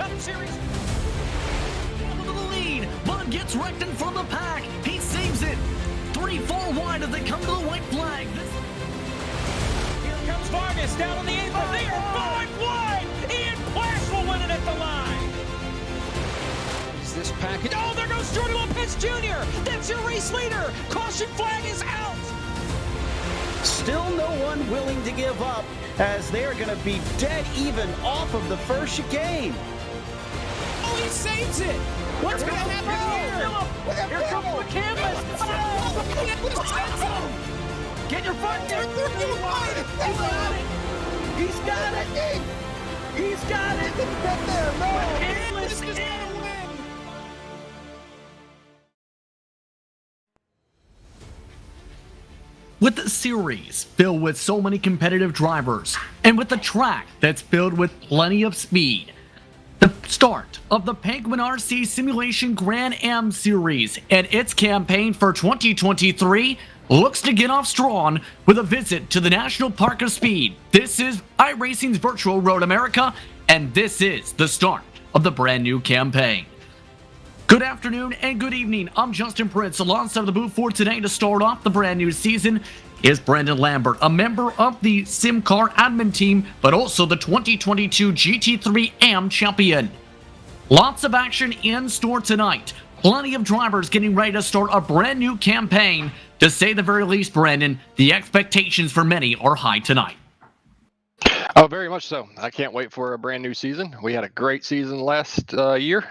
Cup Series. Into the lead. Bud gets wrecked in front of the pack. He saves it. 3-4 wide as they come to the white flag. Here comes Vargas down on the apron. They are 5 wide. Ian Plash will win it at the line. Is this package? Oh, there goes Jordan Lopez Jr. That's your race leader. Caution flag is out. Still no one willing to give up as they're going to be dead even off of the first chicane. Oh, he saves it. What's going to happen here? Here comes the canvas. Get your front there. He's got it. He's got it. Get there, no. This is going to win. With the series filled with so many competitive drivers, and with the track that's filled with plenty of speed, the start of the Penguin RC Simulation Grand Am Series and its campaign for 2023 looks to get off strong with a visit to the National Park of Speed. This is iRacing's Virtual Road America, and this is the start of the brand new campaign. Good afternoon and good evening. I'm Justin Prince. Alongside the booth for today to start off the brand new season is Brendan Lambert, a member of the SimCAR admin team, but also the 2022 GT3 AM champion. Lots of action in store tonight. Plenty of drivers getting ready to start a brand new campaign. To say the very least, Brendan, the expectations for many are high tonight. Oh, very much so. I can't wait for a brand new season. We had a great season last year.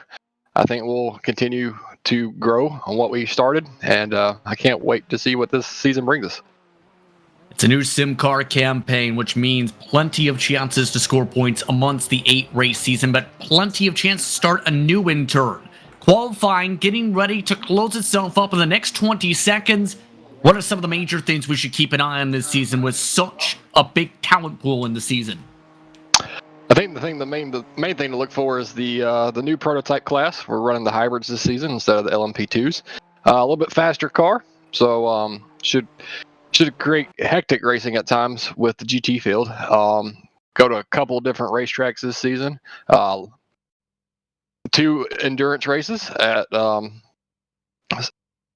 I think we'll continue to grow on what we started, and I can't wait to see what this season brings us. It's a new SimCAR campaign, which means plenty of chances to score points amongst the 8-race season, but plenty of chance to start a new in turn. Qualifying, getting ready to close itself up in the next 20 seconds. What are some of the major things we should keep an eye on this season with such a big talent pool in the season? I think the main thing to look for is the new prototype class. We're running the hybrids this season instead of the LMP2s. A little bit faster car, so should create hectic racing at times with the GT field. Go to a couple of different racetracks this season. 2 endurance races at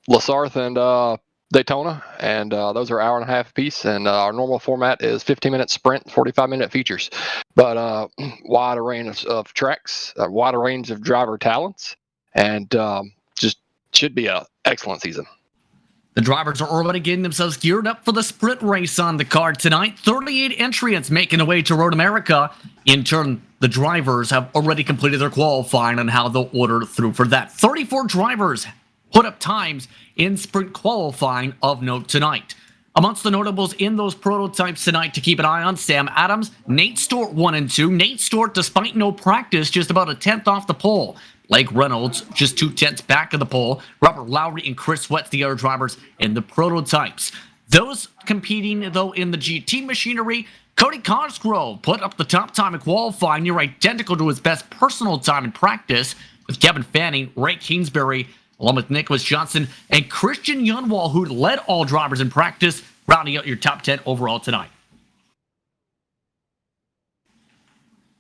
Lasarth and Daytona, and those are hour and a half apiece, and our normal format is 15-minute sprint, 45-minute features, but wide range of tracks, a wide range of driver talents, and just should be an excellent season. The drivers are already getting themselves geared up for the sprint race on the card tonight. 38 entrants making their way to Road America. In turn, the drivers have already completed their qualifying and how they'll order through for that. 34 drivers put up times in sprint qualifying of note tonight. Amongst the notables in those prototypes tonight to keep an eye on: Sam Adams, Nate Stewart 1 and 2. Nate Stewart, despite no practice, just about a 10th off the pole. Blake Reynolds, just 2/10 back of the pole. Robert Lowry and Chris Sweat, the other drivers in the prototypes. Those competing, though, in the GT machinery: Cody Cosgrove put up the top time in qualifying, near identical to his best personal time in practice, with Kevin Fanning, Ray Kingsbury, along with Nicholas Johnson and Christian Yunwall, who led all drivers in practice, rounding out your top 10 overall tonight.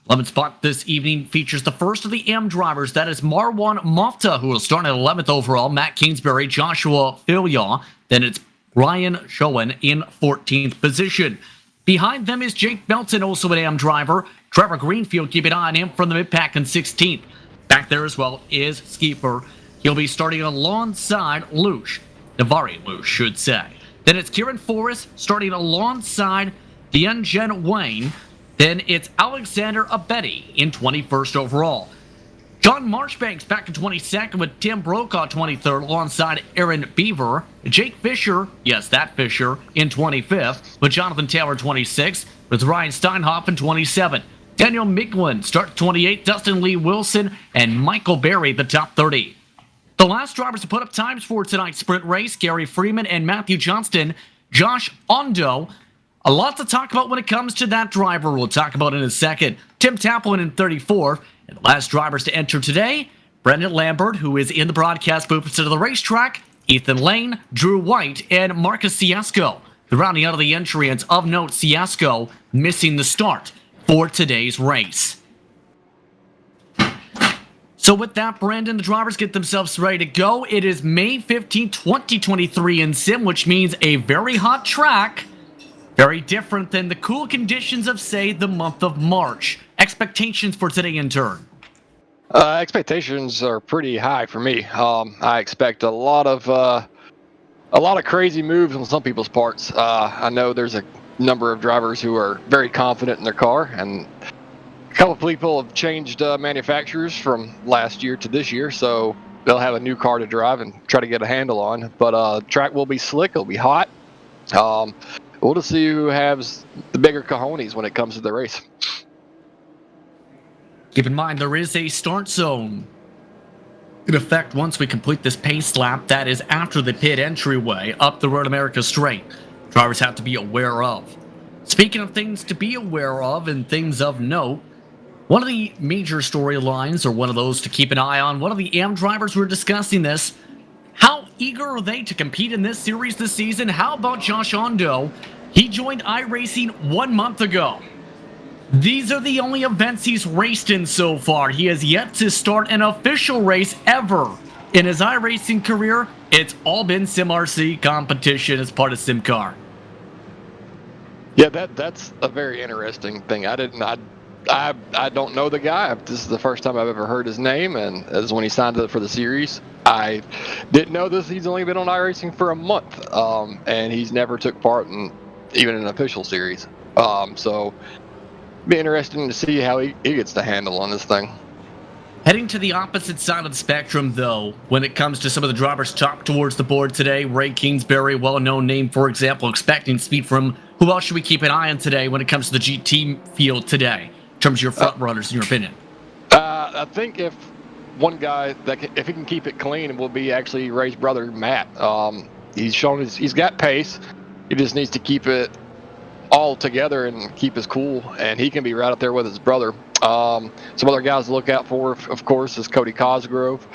11th spot this evening features the first of the AM drivers. That is Marwan Mofta, who will start at 11th overall. Matt Kingsbury, Joshua Filyaw. Then it's Ryan Schoen in 14th position. Behind them is Jake Belton, also an AM driver. Trevor Greenfield, keep an eye on him from the mid-pack in 16th. Back there as well is Skeeper. He'll be starting alongside Lush. Navari Lush, should say. Then it's Kieran Forrest starting alongside Tianjen Wayne. Then it's Alexander Abedi in 21st overall. John Marchbanks back in 22nd with Tim Brokaw 23rd alongside Aaron Beaver. Jake Fisher, yes, that Fisher, in 25th, with Jonathan Taylor 26th, with Ryan Steinhoff in 27th. Daniel Miglin starts 28th, Dustin Lee Wilson, and Michael Berry the top 30. The last drivers to put up times for tonight's sprint race: Gary Freeman and Matthew Johnston. Josh Ondo. A lot to talk about when it comes to that driver. We'll talk about in a second. Tim Taplin in 34th. And the last drivers to enter today: Brendan Lambert, who is in the broadcast booth instead of the racetrack; Ethan Lane, Drew White, and Marcus Ciasco. The rounding out of the entrants of note, Ciasco missing the start for today's race. So with that, Brandon, the drivers get themselves ready to go. It is May 15, 2023 in Sim, which means a very hot track. Very different than the cool conditions of, say, the month of March. Expectations for today in turn? Expectations are pretty high for me. I expect a lot of crazy moves on some people's parts. I know there's a number of drivers who are very confident in their car, and a couple of people have changed manufacturers from last year to this year, so they'll have a new car to drive and try to get a handle on. But track will be slick. It'll be hot. We'll just see who has the bigger cojones when it comes to the race. Keep in mind, there is a start zone in effect once we complete this pace lap. That is after the pit entryway up the Road America straight. Drivers have to be aware of. Speaking of things to be aware of and things of note, one of the major storylines, or one of those to keep an eye on, one of the AM drivers were discussing this. How eager are they to compete in this series this season? How about Josh Ondo? He joined iRacing 1 month ago. These are the only events he's raced in so far. He has yet to start an official race ever in his iRacing career. It's all been SimRC competition as part of SimCAR. Yeah, that's a very interesting thing. I don't know the guy. This is the first time I've ever heard his name, and as when he signed up for the series. I didn't know this. He's only been on iRacing for a month, and he's never took part in even an official series. So be interesting to see how he gets the handle on this thing. Heading to the opposite side of the spectrum, though, when it comes to some of the drivers top towards the board today, Ray Kingsbury, well-known name, for example, expecting speed from. Who else should we keep an eye on today when it comes to the GT field today, in terms of your front runners, in your opinion? I think if one guy if he can keep it clean, will be actually Ray's brother, Matt. He's shown he's got pace. He just needs to keep it all together and keep his cool, and he can be right up there with his brother. Some other guys to look out for, of course, is Cody Cosgrove,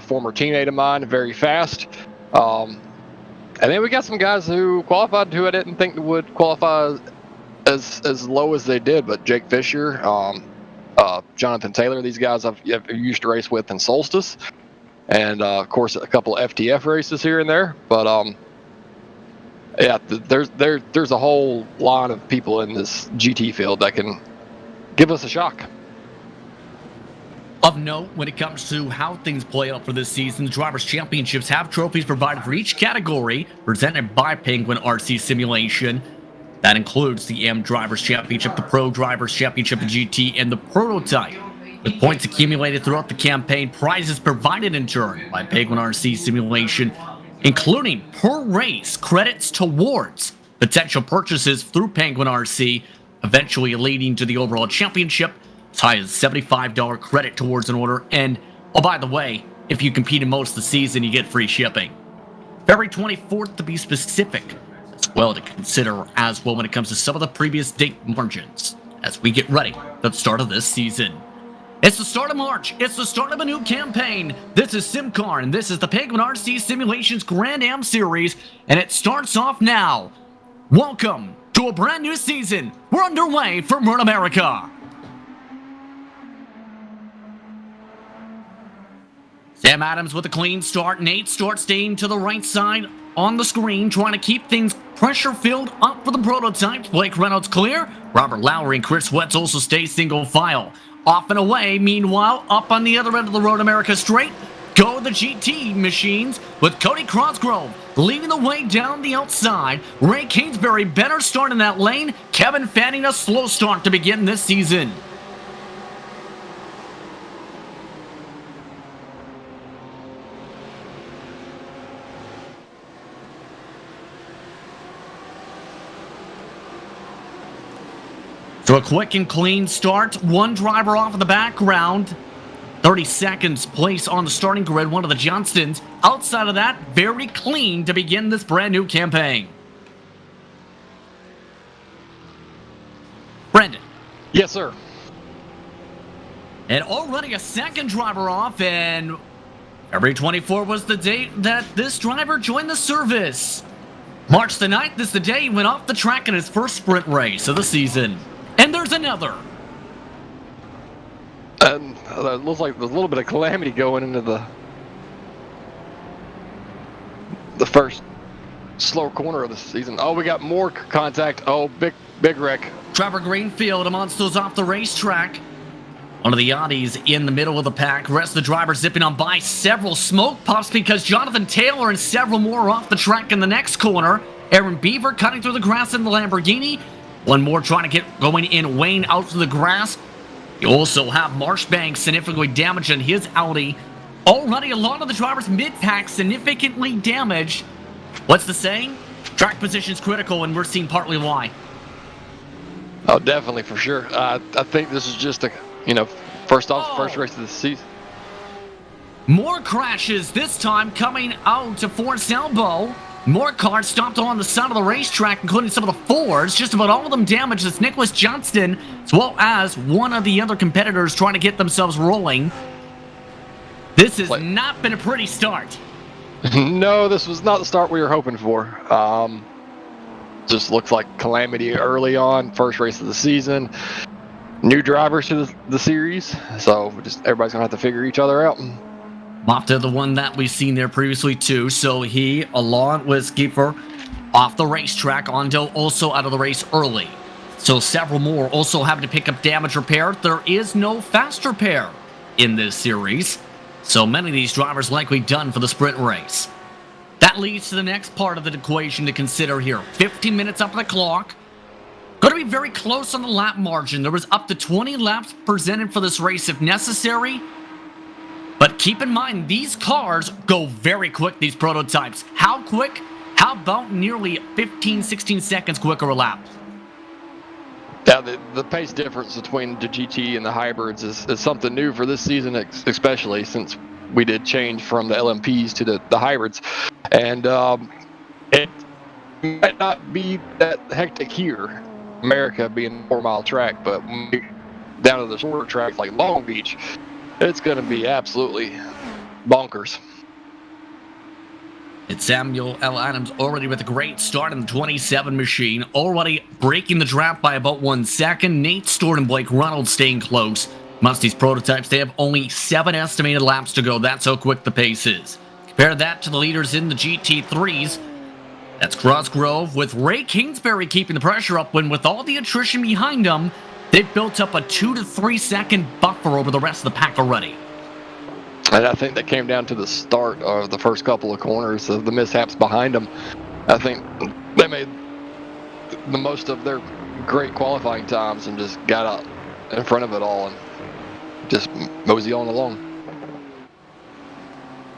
former teammate of mine, very fast. And then we got some guys who qualified who I didn't think would qualify as low as they did, but Jake Fisher, Jonathan Taylor, these guys I've used to race with in Solstice, and of course a couple of FTF races here and there. But yeah, there's a whole line of people in this GT field that can give us a shock. Of note, when it comes to how things play out for this season, the Drivers' Championships have trophies provided for each category, presented by Penguin RC Simulation. That includes the AM Drivers' Championship, the Pro Drivers' Championship, the GT, and the Prototype. With points accumulated throughout the campaign, prizes provided in turn by Penguin RC Simulation, including per race credits towards potential purchases through Penguin RC, eventually leading to the overall championship, as high as $75 credit towards an order. And, oh, by the way, if you compete in most of the season, you get free shipping. February 24th, to be specific, as well to consider as well when it comes to some of the previous date margins, as we get ready for the start of this season. It's the start of March. It's the start of a new campaign. This is SimCAR, and this is the Penguin RC Simulations Grand Am Series, and it starts off now. Welcome to a brand new season. We're underway for Road America. Sam Adams with a clean start. Nate Stewart staying to the right side on the screen, trying to keep things pressure-filled up for the prototypes. Blake Reynolds clear. Robert Lowry and Chris Wetz also stay single file. Off and away, meanwhile, up on the other end of the Road America straight, go the GT machines with Cody Cosgrove leading the way down the outside. Ray Kingsbury, better start in that lane. Kevin Fanning, a slow start to begin this season. So a quick and clean start. One driver off in the background. 30 seconds place on the starting grid. One of the Johnstons. Outside of that, very clean to begin this brand new campaign. Brendan. Yes, sir. And already a second driver off, and February 24 was the date that this driver joined the service. March the 9th is the day he went off the track in his first sprint race of the season. And there's another. And it looks like there's a little bit of calamity going into the first slow corner of the season. Oh, we got more contact. Oh, big wreck. Trevor Greenfield amongst those off the racetrack. One of the Audis in the middle of the pack. Rest of the drivers zipping on by. Several smoke puffs because Jonathan Taylor and several more are off the track in the next corner. Aaron Beaver cutting through the grass in the Lamborghini. One more trying to get going in. Wayne out through the grass. You also have Marshbank significantly damaged in his Audi. Already a lot of the drivers mid-pack significantly damaged. What's the saying? Track position's critical, and we're seeing partly why. Oh, definitely, for sure. I think this is just first race of the season. More crashes this time coming out to Forest Elbow. More cars stopped along the side of the racetrack, including some of the Fords. Just about all of them damaged. It's Nicholas Johnston, as well as one of the other competitors trying to get themselves rolling. This has not been a pretty start. No, this was not the start we were hoping for. Just looks like calamity early on, first race of the season. New drivers to the series, so everybody's gonna have to figure each other out. Mofta, the one that we've seen there previously too, so he, along with Skipper, off the racetrack. Ondo also out of the race early. So several more also having to pick up damage repair. There is no fast repair in this series, so many of these drivers likely done for the sprint race. That leads to the next part of the equation to consider here. 15 minutes up on the clock. Going to be very close on the lap margin. There was up to 20 laps presented for this race if necessary. But keep in mind, these cars go very quick, these prototypes. How quick? How about nearly 15, 16 seconds quicker a lap? Yeah, the pace difference between the GT and the hybrids is something new for this season, especially since we did change from the LMPs to the hybrids. And it might not be that hectic here, America being a 4-mile track, but when we down to the shorter tracks like Long Beach, it's going to be absolutely bonkers. It's Samuel L. Adams already with a great start in the 27 machine, already breaking the draft by about 1 second. Nate Stewart and Blake Reynolds staying close. Amongst these prototypes, they have only 7 estimated laps to go. That's how quick the pace is. Compare that to the leaders in the GT3s. That's Crossgrove, with Ray Kingsbury keeping the pressure up when, with all the attrition behind them, they've built up a 2 to 3 second buffer over the rest of the pack already. And I think that came down to the start of the first couple of corners, of the mishaps behind them. I think they made the most of their great qualifying times and just got out in front of it all and just mosey on along.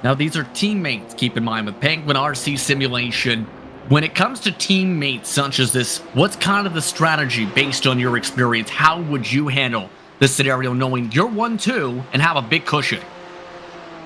Now, these are teammates, keep in mind, with Penguin RC Simulation. When it comes to teammates such as this, what's kind of the strategy based on your experience? How would you handle this scenario knowing you're 1-2 and have a big cushion?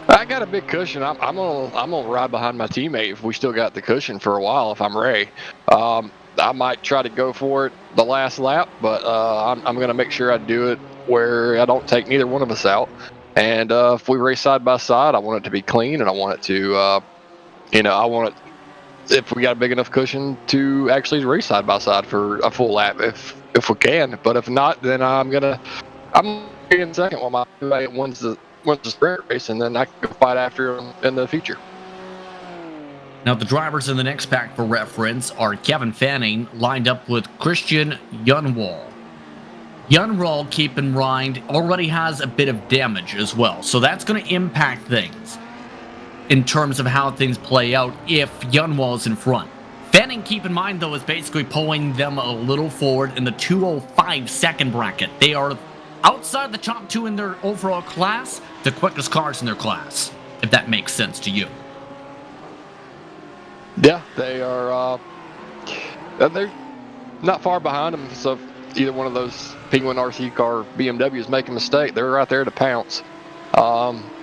I got a big cushion. I'm gonna ride behind my teammate if we still got the cushion for a while. If I'm Ray, I might try to go for it the last lap, but I'm gonna make sure I do it where I don't take neither one of us out. And if we race side by side, I want it to be clean, and I want it to, I want it, if we got a big enough cushion, to actually race side by side for a full lap if we can. But if not, then I'm in second while my teammate wins the sprint race, and then I can go fight after him in the future. Now, the drivers in the next pack for reference are Kevin Fanning lined up with Christian Yunwall. Yunwall, keep in mind, already has a bit of damage as well, so that's going to impact things in terms of how things play out if Yunwall is in front. Fanning, keep in mind, though, is basically pulling them a little forward in the 2:05 second bracket. They are outside the top 2 in their overall class, the quickest cars in their class, if that makes sense to you. Yeah, they are. They're not far behind them, so if either one of those Penguin RC car BMWs make a mistake, they're right there to pounce.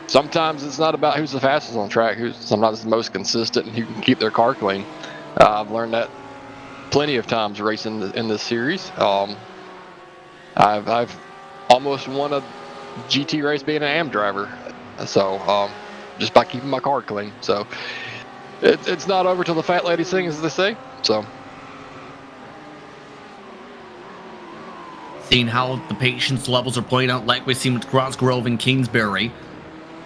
Sometimes it's not about who's the fastest on track, who's sometimes the most consistent and who can keep their car clean. I've learned that plenty of times racing in this series. I've almost won a GT race being an AM driver, so just by keeping my car clean. So it's not over till the fat lady sings, as they say. So seeing how the patience levels are playing out like we've seen with Crossgrove and Kingsbury.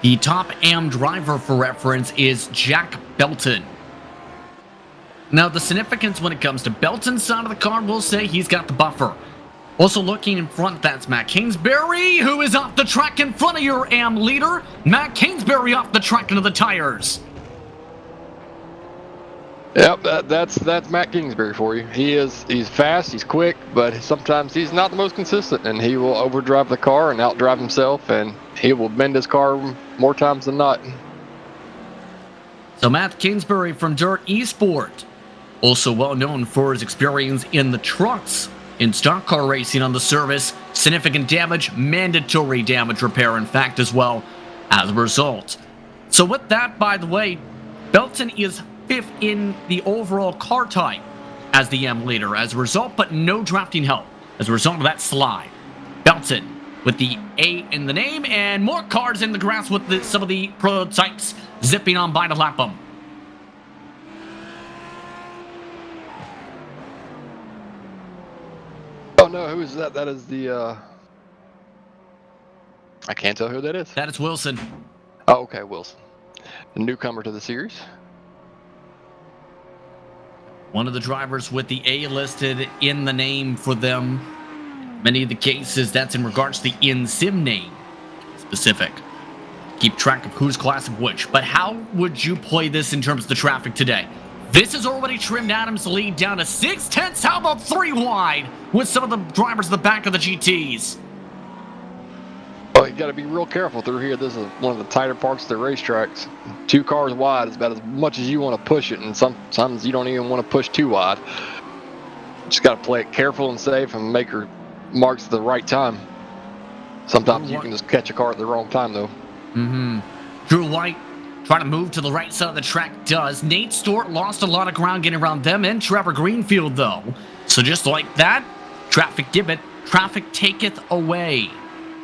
The top AM driver, for reference, is Jack Belton. Now, the significance when it comes to Belton's side of the car, we'll say he's got the buffer. Also looking in front, that's Matt Kingsbury, who is off the track in front of your AM leader. Matt Kingsbury off the track into the tires. Yep, that's Matt Kingsbury for you. He's fast, he's quick, but sometimes he's not the most consistent, and he will overdrive the car and outdrive himself, and he will bend his car more times than not. So Matt Kingsbury from Dirt Esport, also well known for his experience in the trucks in stock car racing on the service. Significant damage, mandatory damage repair, in fact, as well as a result. So with that, by the way, Belton is 5th in the overall car type as the M leader as a result, but no drafting help as a result of that slide. Belton with the A in the name, and more cars in the grass with some of the prototypes zipping on by to lap them. Oh no, who is that? That is the, I can't tell who that is. That is Wilson. Oh, okay, Wilson. A newcomer to the series. One of the drivers with the A listed in the name for them. Many of the cases, that's in regards to the in-sim name specific. Keep track of who's class of which. But how would you play this in terms of the traffic today? This has already trimmed Adams' lead down to 6/10. How about 3 wide with some of the drivers at the back of the GTs? Oh, you got to be real careful through here. This is one of the tighter parts of the racetracks. 2 cars wide is about as much as you want to push it, and sometimes you don't even want to push too wide. Just got to play it careful and safe and make your marks at the right time. Sometimes you can just catch a car at the wrong time, though. Drew White trying to move to the right side of the track does. Nate Stewart lost a lot of ground getting around them, and Trevor Greenfield, though. So just like that, traffic giveth, traffic taketh away.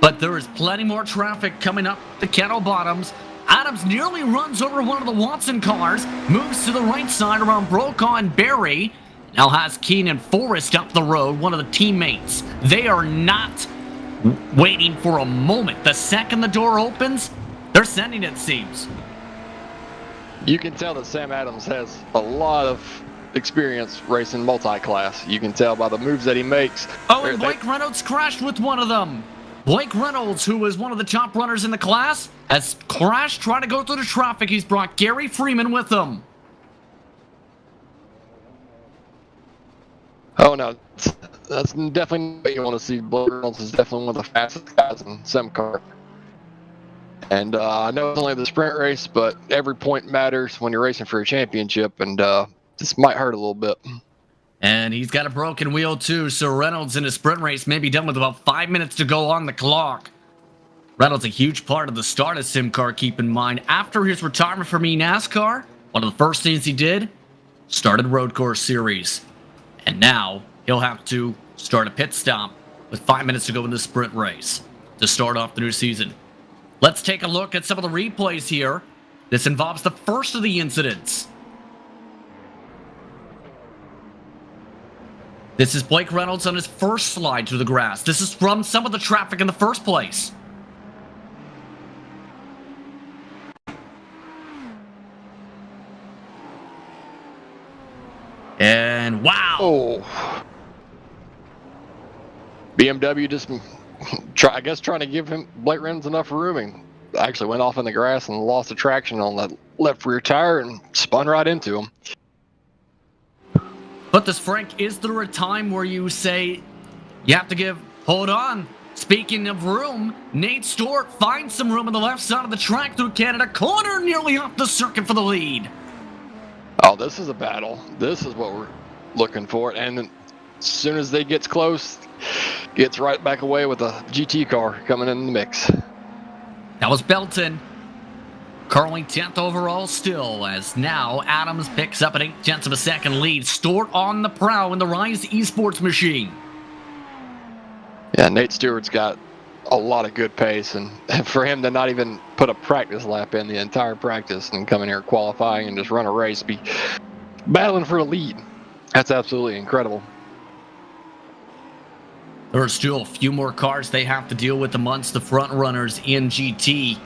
But there is plenty more traffic coming up the Kettle Bottoms. Adams nearly runs over one of the Watson cars, moves to the right side around Brokaw and Barry. Now has Keenan Forrest up the road, one of the teammates. They are not waiting for a moment. The second the door opens, they're sending it, seems. You can tell that Sam Adams has a lot of experience racing multi-class. You can tell by the moves that he makes. Oh, and Blake Reynolds crashed with one of them. Blake Reynolds, who was one of the top runners in the class, has crashed trying to go through the traffic. He's brought Gary Freeman with him. Oh, no. That's definitely what you want to see. Blake Reynolds is definitely one of the fastest guys in SimCAR. And I know it's only the sprint race, but every point matters when you're racing for a championship, and this might hurt a little bit. And he's got a broken wheel too, so Reynolds in a sprint race may be done with about 5 minutes to go on the clock. Reynolds a huge part of the start of SimCAR, keep in mind. After his retirement from eNASCAR, one of the first things he did, started Road Course Series. And now he'll have to start a pit stop with 5 minutes to go in the sprint race to start off the new season. Let's take a look at some of the replays here. This involves the first of the incidents. This is Blake Reynolds on his first slide through the grass. This is from some of the traffic in the first place. And wow. Oh. BMW just, I guess, trying to give Blake Reynolds enough rooming. Actually went off in the grass and lost the traction on that left rear tire and spun right into him. But this, Frank, is there a time where you say you have to hold on. Speaking of room, Nate Stewart finds some room on the left side of the track through Canada Corner, nearly off the circuit for the lead. Oh, this is a battle. This is what we're looking for. And as soon as they gets close, gets right back away with a GT car coming in the mix. That was Belton. Currently 10th overall still, as now Adams picks up an 0.8 of a second lead. Stewart on the prow in the Rise Esports machine. Yeah, Nate Stewart's got a lot of good pace, and for him to not even put a practice lap in the entire practice and come in here qualifying and just run a race, be battling for a lead, that's absolutely incredible. There are still a few more cars they have to deal with amongst the front runners in GT.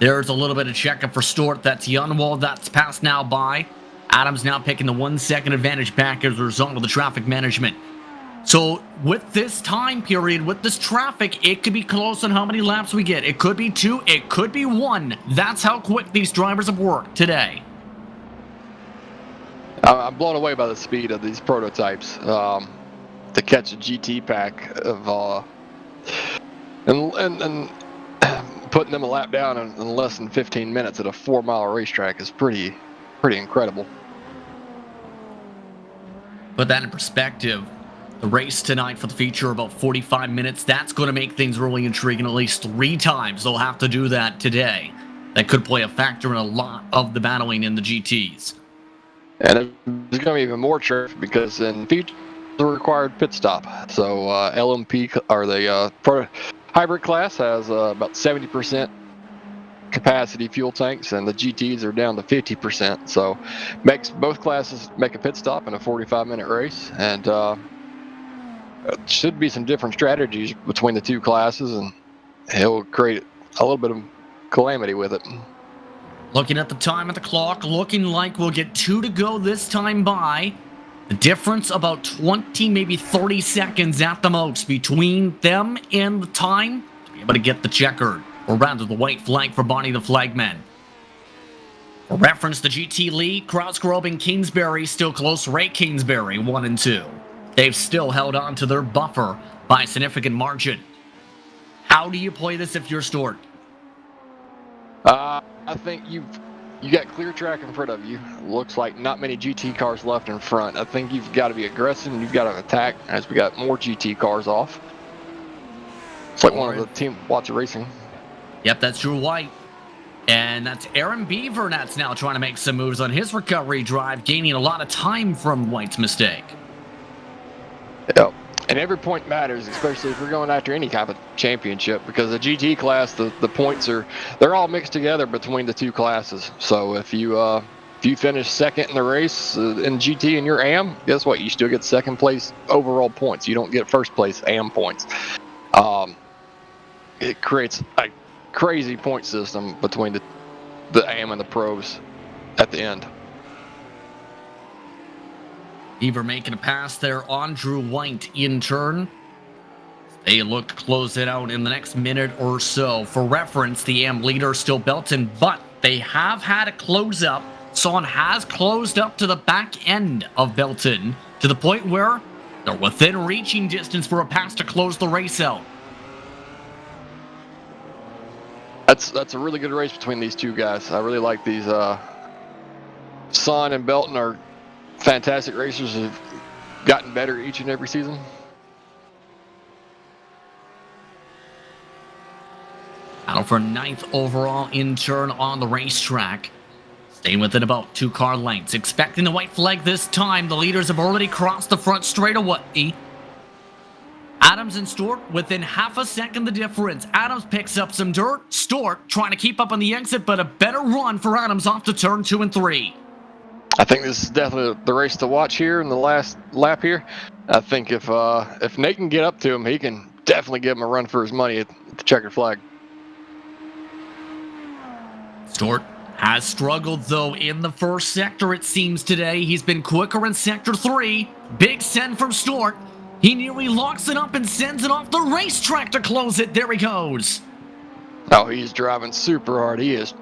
There's a little bit of checkup for Stewart. That's Yunwald. That's passed now by. Adams now picking the 1 second advantage back as a result of the traffic management. So with this time period, with this traffic, it could be close on how many laps we get. It could be 2, it could be 1. That's how quick these drivers have worked today. I'm blown away by the speed of these prototypes. To catch a GT pack of and putting them a lap down in less than 15 minutes at a 4-mile racetrack is pretty incredible. Put that in perspective. The race tonight for the feature about 45 minutes. That's going to make things really intriguing. At least 3 times they'll have to do that today. That could play a factor in a lot of the battling in the GTs. And there's going to be even more traffic because in future the required pit stop. So LMP or the hybrid class has about 70% capacity fuel tanks, and the GTs are down to 50%. So makes both classes make a pit stop in a 45-minute race, and should be some different strategies between the two classes, and it'll create a little bit of calamity with it. Looking at the time at the clock, looking like we'll get 2 to go this time by. The difference about 20, maybe 30 seconds at the most between them and the time to be able to get the checkered, or rather the white flag for Bonnie the Flagman. For reference, the GT lead, Krausgrove and Kingsbury still close. Ray Kingsbury, 1 and 2. They've still held on to their buffer by a significant margin. How do you play this if you're Stewart? I think you got clear track in front of you. Looks like not many GT cars left in front. I think you've got to be aggressive and you've got to attack as we got more GT cars off. It's like one of the team Watch Racing. Yep, that's Drew White. And that's Aaron Beaver that's now trying to make some moves on his recovery drive, gaining a lot of time from White's mistake. Yep. And every point matters, especially if you're going after any kind of championship, because the GT class, the points they're all mixed together between the two classes. So if you finish second in the race in GT and you're AM, guess what? You still get second place overall points. You don't get first place AM points. It creates a crazy point system between the AM and the pros at the end. Beaver making a pass there on Drew White in turn. They look to close it out in the next minute or so. For reference, the AM leader is still Belton, but they have had a close up. Son has closed up to the back end of Belton to the point where they're within reaching distance for a pass to close the race out. That's a really good race between these two guys. I really like these. Son and Belton are fantastic racers who've gotten better each and every season. Battle for 9th overall in turn on the racetrack. Staying within about 2 car lengths. Expecting the white flag this time. The leaders have already crossed the front straightaway. Adams and Stewart within half a second the difference. Adams picks up some dirt. Stewart trying to keep up on the exit, but a better run for Adams off to turn 2 and 3. I think this is definitely the race to watch here in the last lap here. I think if Nate can get up to him, he can definitely give him a run for his money at the checkered flag. Stewart has struggled, though, in the first sector, it seems, today. He's been quicker in Sector 3. Big send from Stewart. He nearly locks it up and sends it off the racetrack to close it. There he goes. Oh, he's driving super hard. He is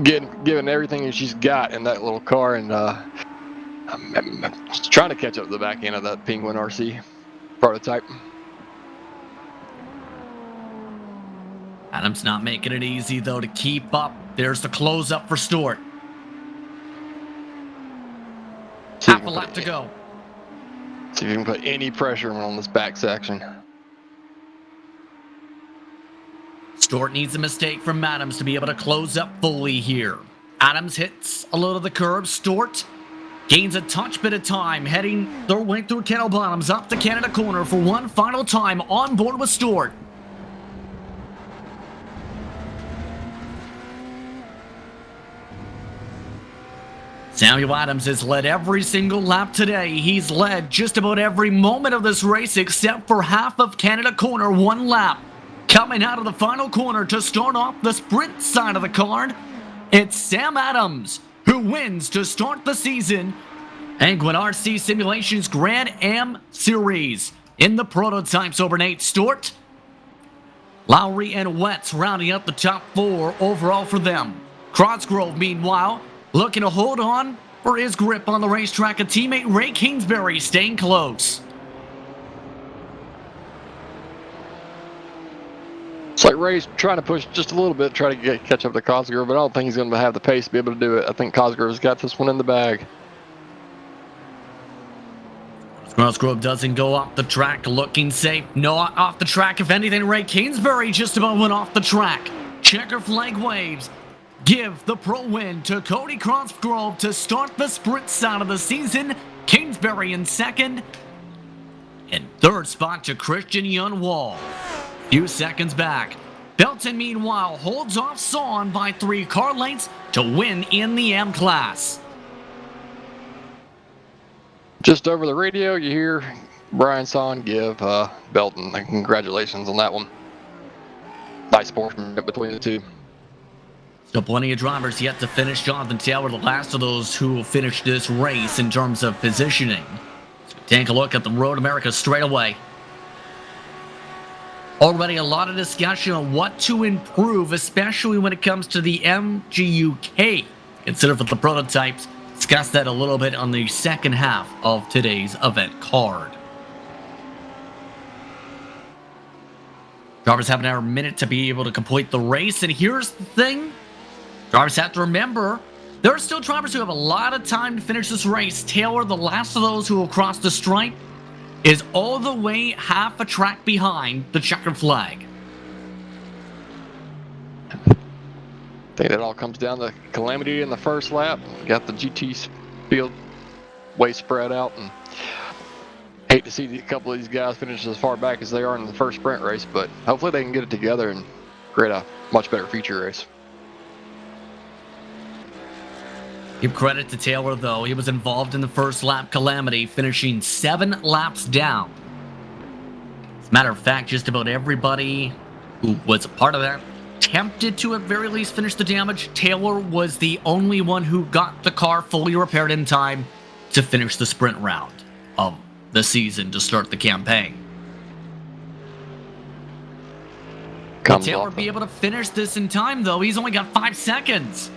giving everything that she's got in that little car, and I'm trying to catch up to the back end of that Penguin RC prototype. Adams not making it easy, though, to keep up. There's the close up for Stewart. Half a lap to go. See if you can put any pressure on this back section. Stewart needs a mistake from Adams to be able to close up fully here. Adams hits a little of the curb. Stewart gains a touch bit of time, heading their way through Kettle Bottoms up to Canada Corner for one final time on board with Stewart. Samuel Adams has led every single lap today. He's led just about every moment of this race except for half of Canada Corner, 1 lap. Coming out of the final corner to start off the sprint side of the card, it's Sam Adams who wins to start the season. Penguin RC Simulations Grand Am Series in the prototypes over Nate Stewart. Lowry and Wetz rounding out the top 4 overall for them. Crossgrove, meanwhile, looking to hold on for his grip on the racetrack. A teammate Ray Kingsbury staying close. It's like Ray's trying to push just a little bit, try to catch up to Cosgrove, but I don't think he's going to have the pace to be able to do it. I think Cosgrove's got this one in the bag. Crossgrove doesn't go off the track, looking safe. No off the track. If anything, Ray Kingsbury just about went off the track. Checker flag waves. Give the pro win to Cody Crossgrove to start the sprint side of the season. Kingsbury in second. And third spot to Christian Yunwall. Few seconds back. Belton, meanwhile, holds off Son by 3 car lengths to win in the M class. Just over the radio, you hear Brian Son give Belton congratulations on that one. Nice sportsmanship between the two. Still plenty of drivers yet to finish. Jonathan Taylor, the last of those who will finish this race in terms of positioning. So take a look at the Road America straightaway. Already a lot of discussion on what to improve, especially when it comes to the MGUK. Consider for the prototypes. Discuss that a little bit on the second half of today's event card. Drivers have another minute to be able to complete the race, and here's the thing. Drivers have to remember, there are still drivers who have a lot of time to finish this race. Taylor, the last of those who will cross the stripe, is all the way half a track behind the checkered flag. I think that all comes down to calamity in the first lap. Got the GT field way spread out, and hate to see a couple of these guys finish as far back as they are in the first sprint race, but hopefully they can get it together and create a much better feature race. Give credit to Taylor, though. He was involved in the first lap calamity, finishing 7 laps down. As a matter of fact, just about everybody who was a part of that attempted to at very least finish the damage. Taylor was the only one who got the car fully repaired in time to finish the sprint round of the season to start the campaign. Will Taylor be able to finish this in time, though? He's only got 5 seconds.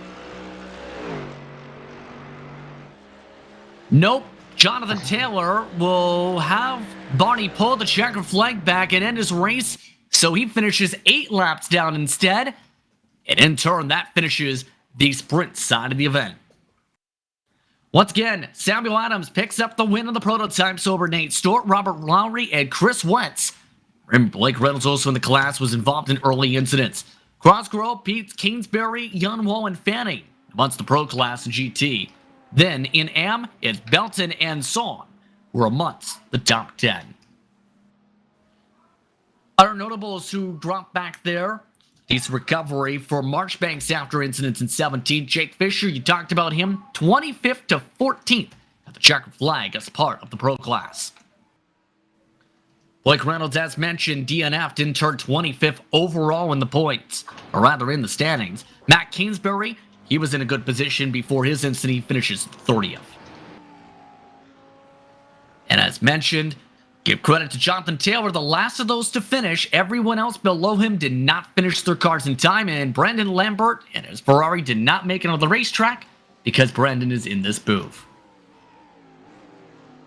Nope. Jonathan Taylor will have Barney pull the checker flag back and end his race, so he finishes 8 laps down instead, and in turn that finishes the sprint side of the event. Once again, Samuel Adams picks up the win of the prototypes over Nate Stewart, Robert Lowry, and Chris Wentz. And Blake Reynolds, also in the class, was involved in early incidents. Crossgrove, Pete Kingsbury, Yunwall, and Fanning amongst the pro class and GT. Then in AM, it's Belton and Son, who are amongst the top 10. Other notables who dropped back there. Decent recovery for Marchbanks after incidents in 17. Jake Fisher, you talked about him. 25th to 14th at the checkered flag as part of the pro class. Blake Reynolds, as mentioned, DNF'd and turned 25th overall in the points, or rather in the standings. Matt Kingsbury, he was in a good position before his incident. He finishes 30th. And as mentioned, give credit to Jonathan Taylor, the last of those to finish. Everyone else below him did not finish their cars in time, and Brandon Lambert and his Ferrari did not make it on the racetrack because Brandon is in this booth.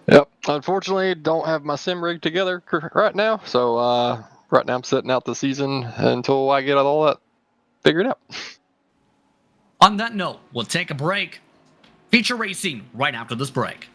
Yep. Unfortunately, don't have my sim rig together right now, so right now I'm sitting out the season until I get all that figured out. On that note, we'll take a break. Feature racing right after this break.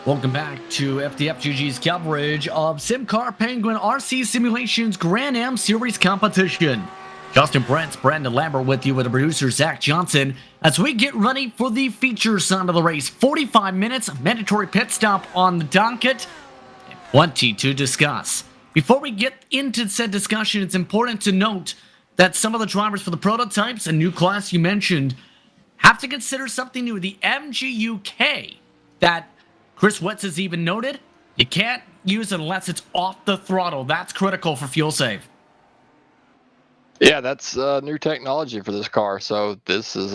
Welcome back to FDFGG's coverage of SimCAR Penguin RC Simulations Grand Am Series competition. Justin Brents, Brandon Lambert with you with the producer Zach Johnson as we get ready for the feature side of the race. 45 minutes, mandatory pit stop on the docket, and plenty to discuss. Before we get into said discussion, it's important to note that some of the drivers for the prototypes and new class you mentioned have to consider something new, the MGUK, that Chris Wetz has even noted you can't use it unless it's off the throttle. That's critical for fuel save. Yeah, that's new technology for this car. So this is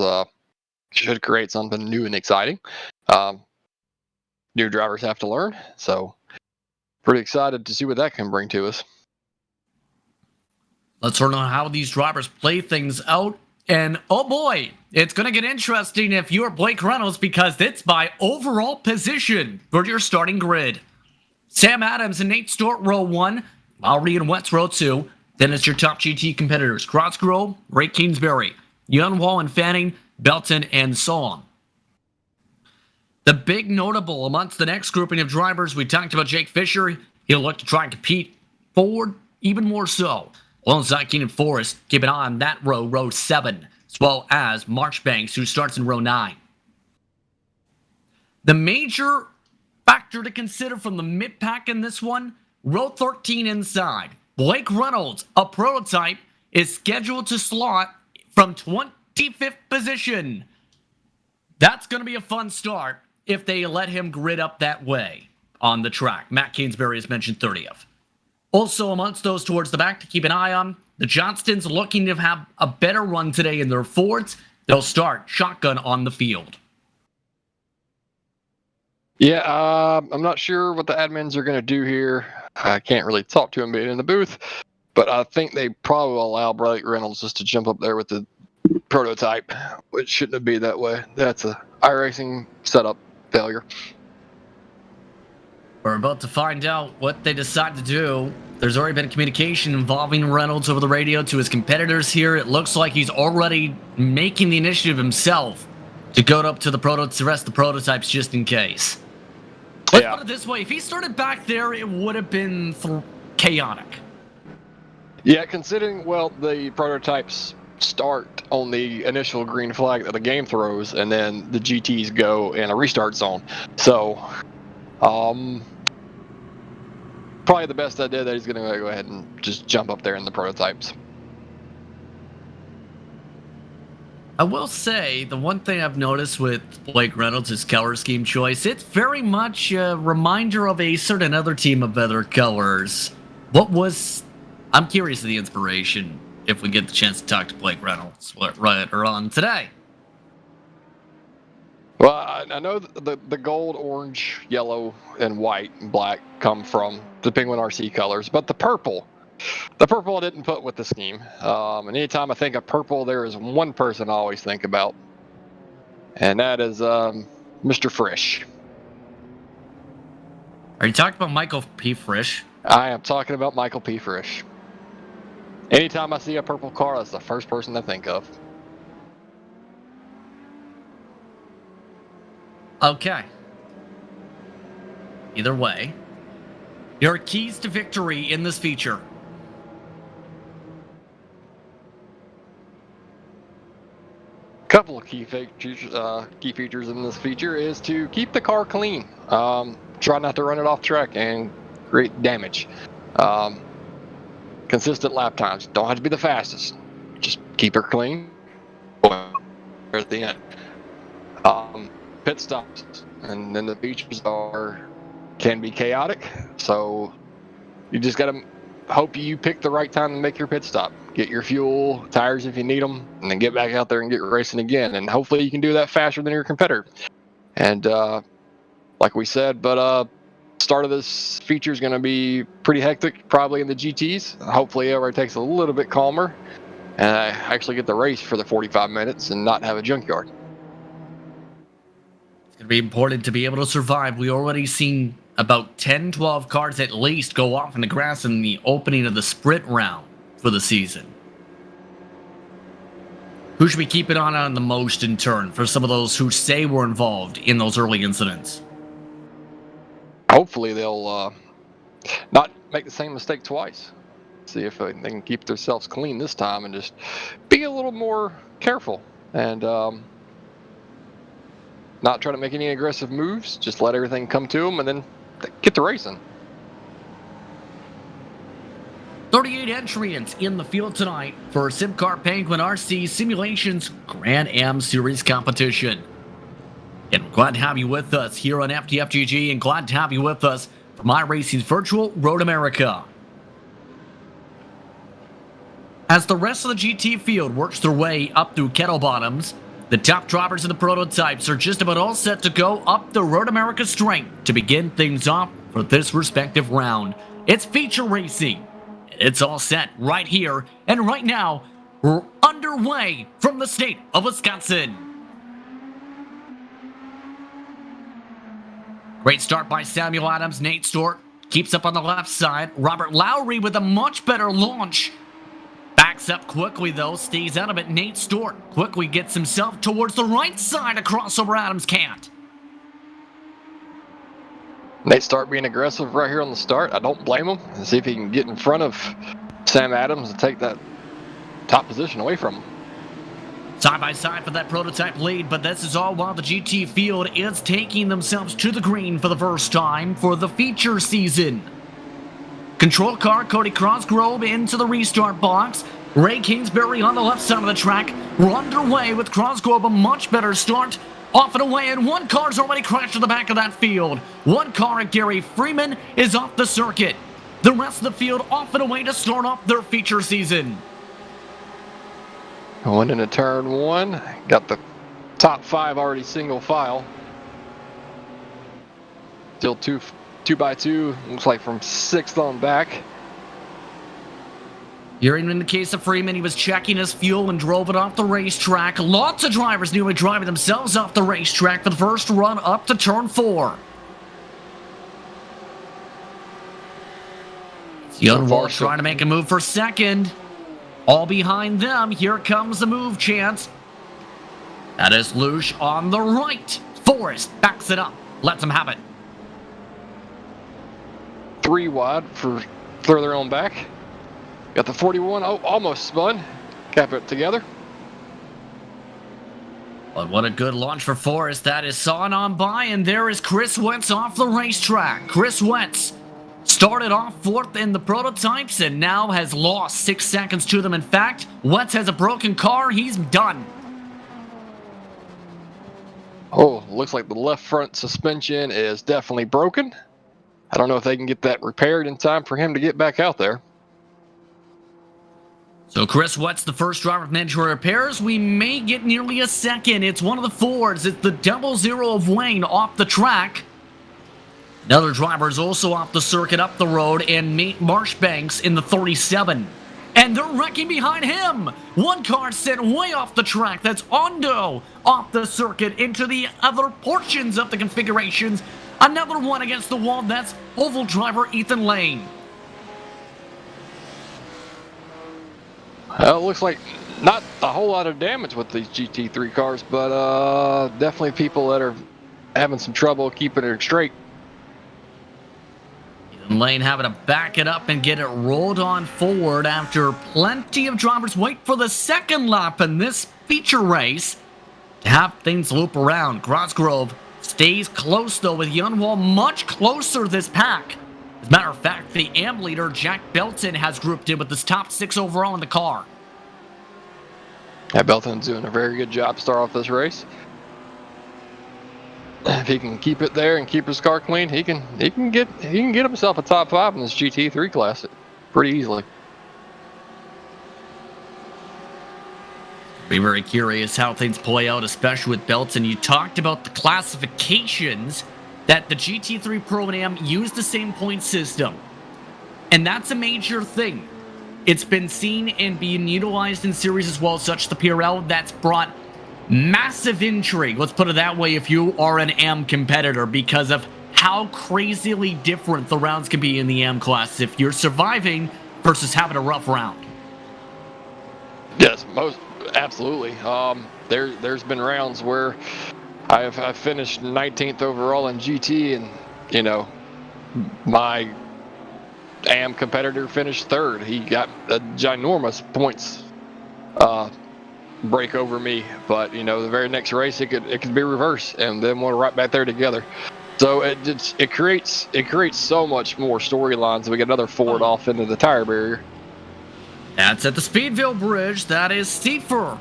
should create something new and exciting. New drivers have to learn. So pretty excited to see what that can bring to us. Let's learn how these drivers play things out. And oh boy, it's going to get interesting if you're Blake Reynolds because it's by overall position for your starting grid. Sam Adams and Nate Stewart, row 1. Lowry and Wetz, row 2. Then it's your top GT competitors. Crossgrove, Ray Kingsbury, Yunwall and Fanning, Belton, and so on. The big notable amongst the next grouping of drivers, we talked about Jake Fisher. He'll look to try and compete forward even more so. Alongside Keenan Forrest, keep an eye on that row, row 7, as well as Marchbanks, who starts in row 9. The major factor to consider from the mid-pack in this one, row 13 inside. Blake Reynolds, a prototype, is scheduled to slot from 25th position. That's going to be a fun start if they let him grid up that way on the track. Matt Kingsbury has mentioned 30th. Also amongst those towards the back to keep an eye on, the Johnstons looking to have a better run today in their Fords. They'll start shotgun on the field. Yeah, I'm not sure what the admins are going to do here. I can't really talk to him being in the booth, but I think they probably will allow Blake Reynolds just to jump up there with the prototype, which shouldn't have been that way. That's a iRacing setup failure. We're about to find out what they decide to do. There's already been communication involving Reynolds over the radio to his competitors here. It looks like he's already making the initiative himself to go up to the rest of the prototypes just in case. Let's put it this way. If he started back there, it would have been chaotic. Yeah, considering, well, the prototypes start on the initial green flag that the game throws, and then the GTs go in a restart zone. So, probably the best idea that he's going to go ahead and just jump up there in the prototypes. I will say, the one thing I've noticed with Blake Reynolds' his color scheme choice, it's very much a reminder of a certain other team of other colors. I'm curious of the inspiration if we get the chance to talk to Blake Reynolds later on today. Well, I know the gold, orange, yellow, and white and black come from the Penguin RC colors, but the purple I didn't put with the scheme. And anytime I think of purple, there is one person I always think about, and that is Mr. Frisch. Are you talking about Michael P. Frisch? I am talking about Michael P. Frisch. Anytime I see a purple car, that's the first person I think of. Okay. Either way, your keys to victory in this feature. Couple of key features in this feature is to keep the car clean. Try not to run it off track and create damage. Consistent lap times. Don't have to be the fastest. Just keep her clean. At the end. Pit stops, and then the features can be chaotic. So you just got to hope you pick the right time to make your pit stop. Get your fuel, tires if you need them, and then get back out there and get racing again. And hopefully you can do that faster than your competitor. And like we said, start of this feature is going to be pretty hectic, probably in the GTs. Hopefully everybody takes a little bit calmer, and I actually get the race for the 45 minutes and not have a junkyard. It's going to be important to be able to survive. We already seen about 10, 12 cars at least go off in the grass in the opening of the sprint round for the season. Who should we keep it on the most in turn for some of those who say were involved in those early incidents? hopefully they'll not make the same mistake twice. See if they can keep themselves clean this time and just be a little more careful and not try to make any aggressive moves. Just let everything come to them and then get to racing. 38 entrants in the field tonight for SimCAR Penguin RC Simulations Grand Am Series competition. And we're glad to have you with us here on FTFGG and glad to have you with us from iRacing's Virtual Road America. As the rest of the GT field works their way up through kettle bottoms, the top drivers of the prototypes are just about all set to go up the Road America strength to begin things off for this respective round. It's feature racing. It's all set right here and right now. We're underway from the state of Wisconsin. Great start by Samuel Adams. Nate Stewart keeps up on the left side. Robert Lowry with a much better launch. Backs up quickly though, stays out of it. Nate Stewart quickly gets himself towards the right side. A crossover Adams can't. Nate Stewart being aggressive right here on the start. I don't blame him. And see if he can get in front of Sam Adams and take that top position away from him. Side by side for that prototype lead, but this is all while the GT field is taking themselves to the green for the first time for the feature season. Control car Cody Crossgrove into the restart box. Ray Kingsbury on the left side of the track. We're underway with Crossgrove, a much better start. Off and away, and one car's already crashed to the back of that field. One car at Gary Freeman is off the circuit. The rest of the field off and away to start off their feature season. Going into turn one, got the top five already single file. Still two by two, looks like from sixth on back. Here in the case of Freeman, he was checking his fuel and drove it off the racetrack. Lots of drivers nearly driving themselves off the racetrack for the first run up to turn 4. Young Wall trying to make a move for second. All behind them, here comes the move chance. That is Lush on the right. Forrest backs it up, lets him have it. 3 wide for further on back. Got the 41, oh, almost spun. Cap it together. But what a good launch for Forrest. That is sawing on by, and there is Chris Wentz off the racetrack. Chris Wentz started off 4th in the prototypes and now has lost 6 seconds to them. In fact, Wentz has a broken car. He's done. Oh, looks like the left front suspension is definitely broken. I don't know if they can get that repaired in time for him to get back out there. So Chris Wentz, the first driver of mandatory repairs. We may get nearly a second. It's one of the Fords. It's the 00 of Wayne off the track. Another driver is also off the circuit up the road, and Marshbanks in the 37. And they're wrecking behind him. One car sent way off the track. That's Ondo off the circuit into the other portions of the configurations. Another one against the wall. That's oval driver Ethan Lane. It looks like not a whole lot of damage with these GT3 cars, but definitely people that are having some trouble keeping it straight. Ethan Lane having to back it up and get it rolled on forward after plenty of drivers wait for the second lap in this feature race to have things loop around. Crossgrove stays close though, with Yunwall much closer this pack. As a matter of fact, the AM leader, Jack Belton, has grouped in with this top 6 overall in the car. Yeah, Belton's doing a very good job to start off this race. If he can keep it there and keep his car clean, he can get himself a top 5 in this GT3 class pretty easily. Be very curious how things play out, especially with Belton. You talked about the classifications, that the GT3 Pro Am use the same point system. And that's a major thing. It's been seen and being utilized in series as well, such the PRL. That's brought massive intrigue, let's put it that way, if you are an AM competitor, because of how crazily different the rounds can be in the AM class if you're surviving versus having a rough round. Yes, absolutely. There's been rounds where I've finished 19th overall in GT, and my AM competitor finished third. He got a ginormous points break over me, but you know, the very next race it could be reversed, and then we're right back there together. So it creates so much more storylines. We get another Ford off into the tire barrier. That's at the Speedville Bridge. That is Steefer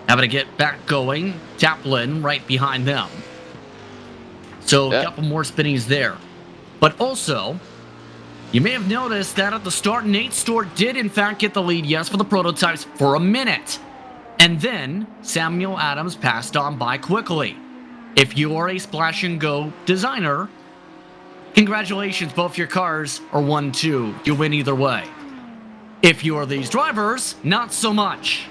having to get back going. Taplin right behind them. So a couple more spinnings there. But also, you may have noticed that at the start, Nate Stewart did in fact get the lead, yes, for the prototypes for a minute. And then Samuel Adams passed on by quickly. If you are a splash and go designer, congratulations, both your cars are 1-2. You win either way. If you are these drivers, not so much.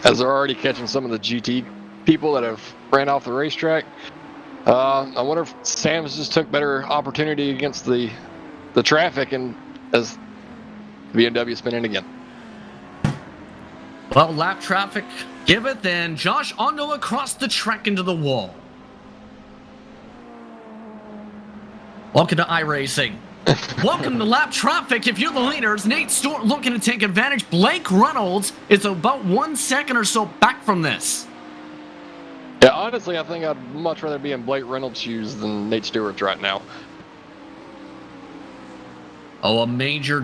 As they're already catching some of the GT people that have ran off the racetrack. I wonder if Sam's just took better opportunity against the traffic, and as BMW spinning again. Well, lap traffic, give it then. Josh Ondo across the track into the wall. Welcome to iRacing. Welcome to lap traffic. If you're the leaders, Nate Stewart looking to take advantage. Blake Reynolds is about 1 second or so back from this. Yeah, honestly, I think I'd much rather be in Blake Reynolds' shoes than Nate Stewart's right now. Oh, a major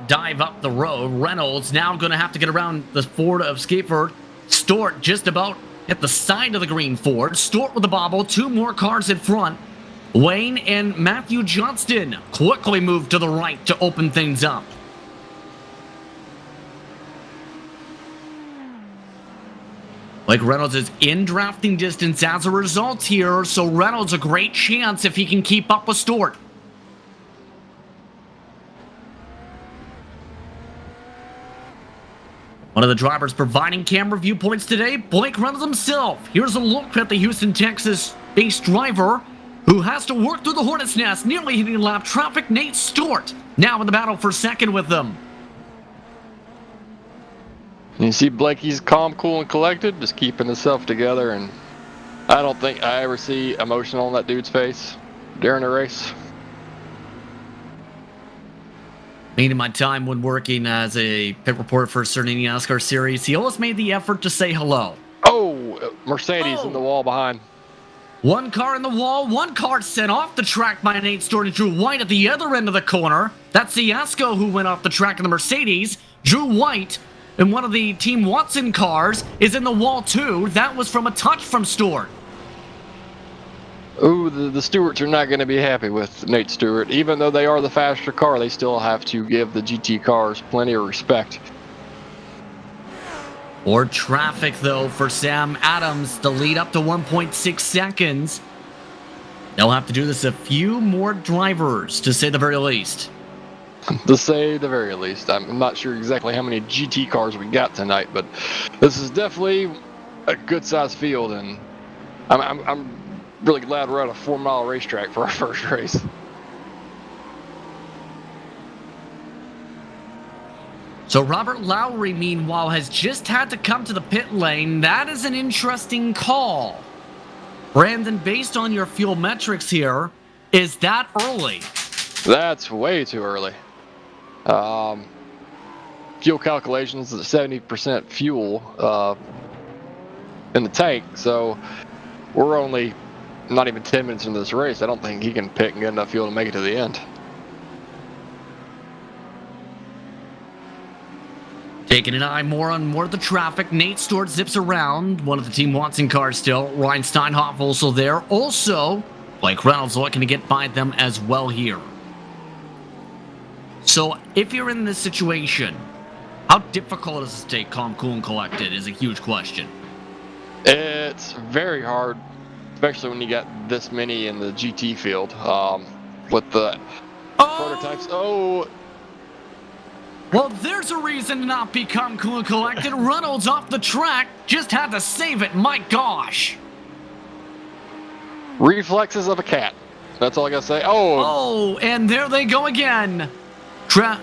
dive up the road. Reynolds now going to have to get around the Ford of Skateford. Stewart just about at the side of the green Ford. Stewart with the bobble. 2 more cars in front. Wayne and Matthew Johnston quickly move to the right to open things up. Blake Reynolds is in drafting distance as a result here, so Reynolds a great chance if he can keep up with Stewart. One of the drivers providing camera viewpoints today, Blake Reynolds himself. Here's a look at the Houston, Texas-based driver who has to work through the Hornet's Nest, nearly hitting lap traffic. Nate Stewart now in the battle for second with them. You see Blake, he's calm, cool, and collected, just keeping himself together, and I don't think I ever see emotion on that dude's face during a race. In my time when working as a pit reporter for a certain NASCAR series, he always made the effort to say hello. Oh, Mercedes in the wall behind. 1 car in the wall, 1 car sent off the track by Nate Stewart and Drew White at the other end of the corner. That's Iasco who went off the track in the Mercedes. Drew White in one of the Team Watson cars is in the wall too. That was from a touch from Stewart. Ooh, the Stewarts are not going to be happy with Nate Stewart. Even though they are the faster car, they still have to give the GT cars plenty of respect. Or traffic, though, for Sam Adams. The lead up to 1.6 seconds. They'll have to do this a few more drivers, to say the very least. To say the very least. I'm not sure exactly how many GT cars we got tonight, but this is definitely a good-sized field, and I'm really glad we're at a 4-mile racetrack for our first race. So Robert Lowry, meanwhile, has just had to come to the pit lane. That is an interesting call. Brandon, based on your fuel metrics here, is that early? That's way too early. Fuel calculations is 70% fuel in the tank, so we're only not even 10 minutes into this race. I don't think he can pick and get enough fuel to make it to the end. Taking an eye more on more of the traffic, Nate Stewart zips around. One of the Team Watson cars still. Ryan Steinhoff also there. Also, Blake Reynolds looking to get by them as well here. So, if you're in this situation, how difficult is it to stay calm, cool, and collected is a huge question. It's very hard, especially when you got this many in the GT field. With the prototypes. Oh! Well, there's a reason to not become cool and collected. Reynolds off the track, just had to save it, my gosh. Reflexes of a cat. That's all I gotta say. Oh, and there they go again.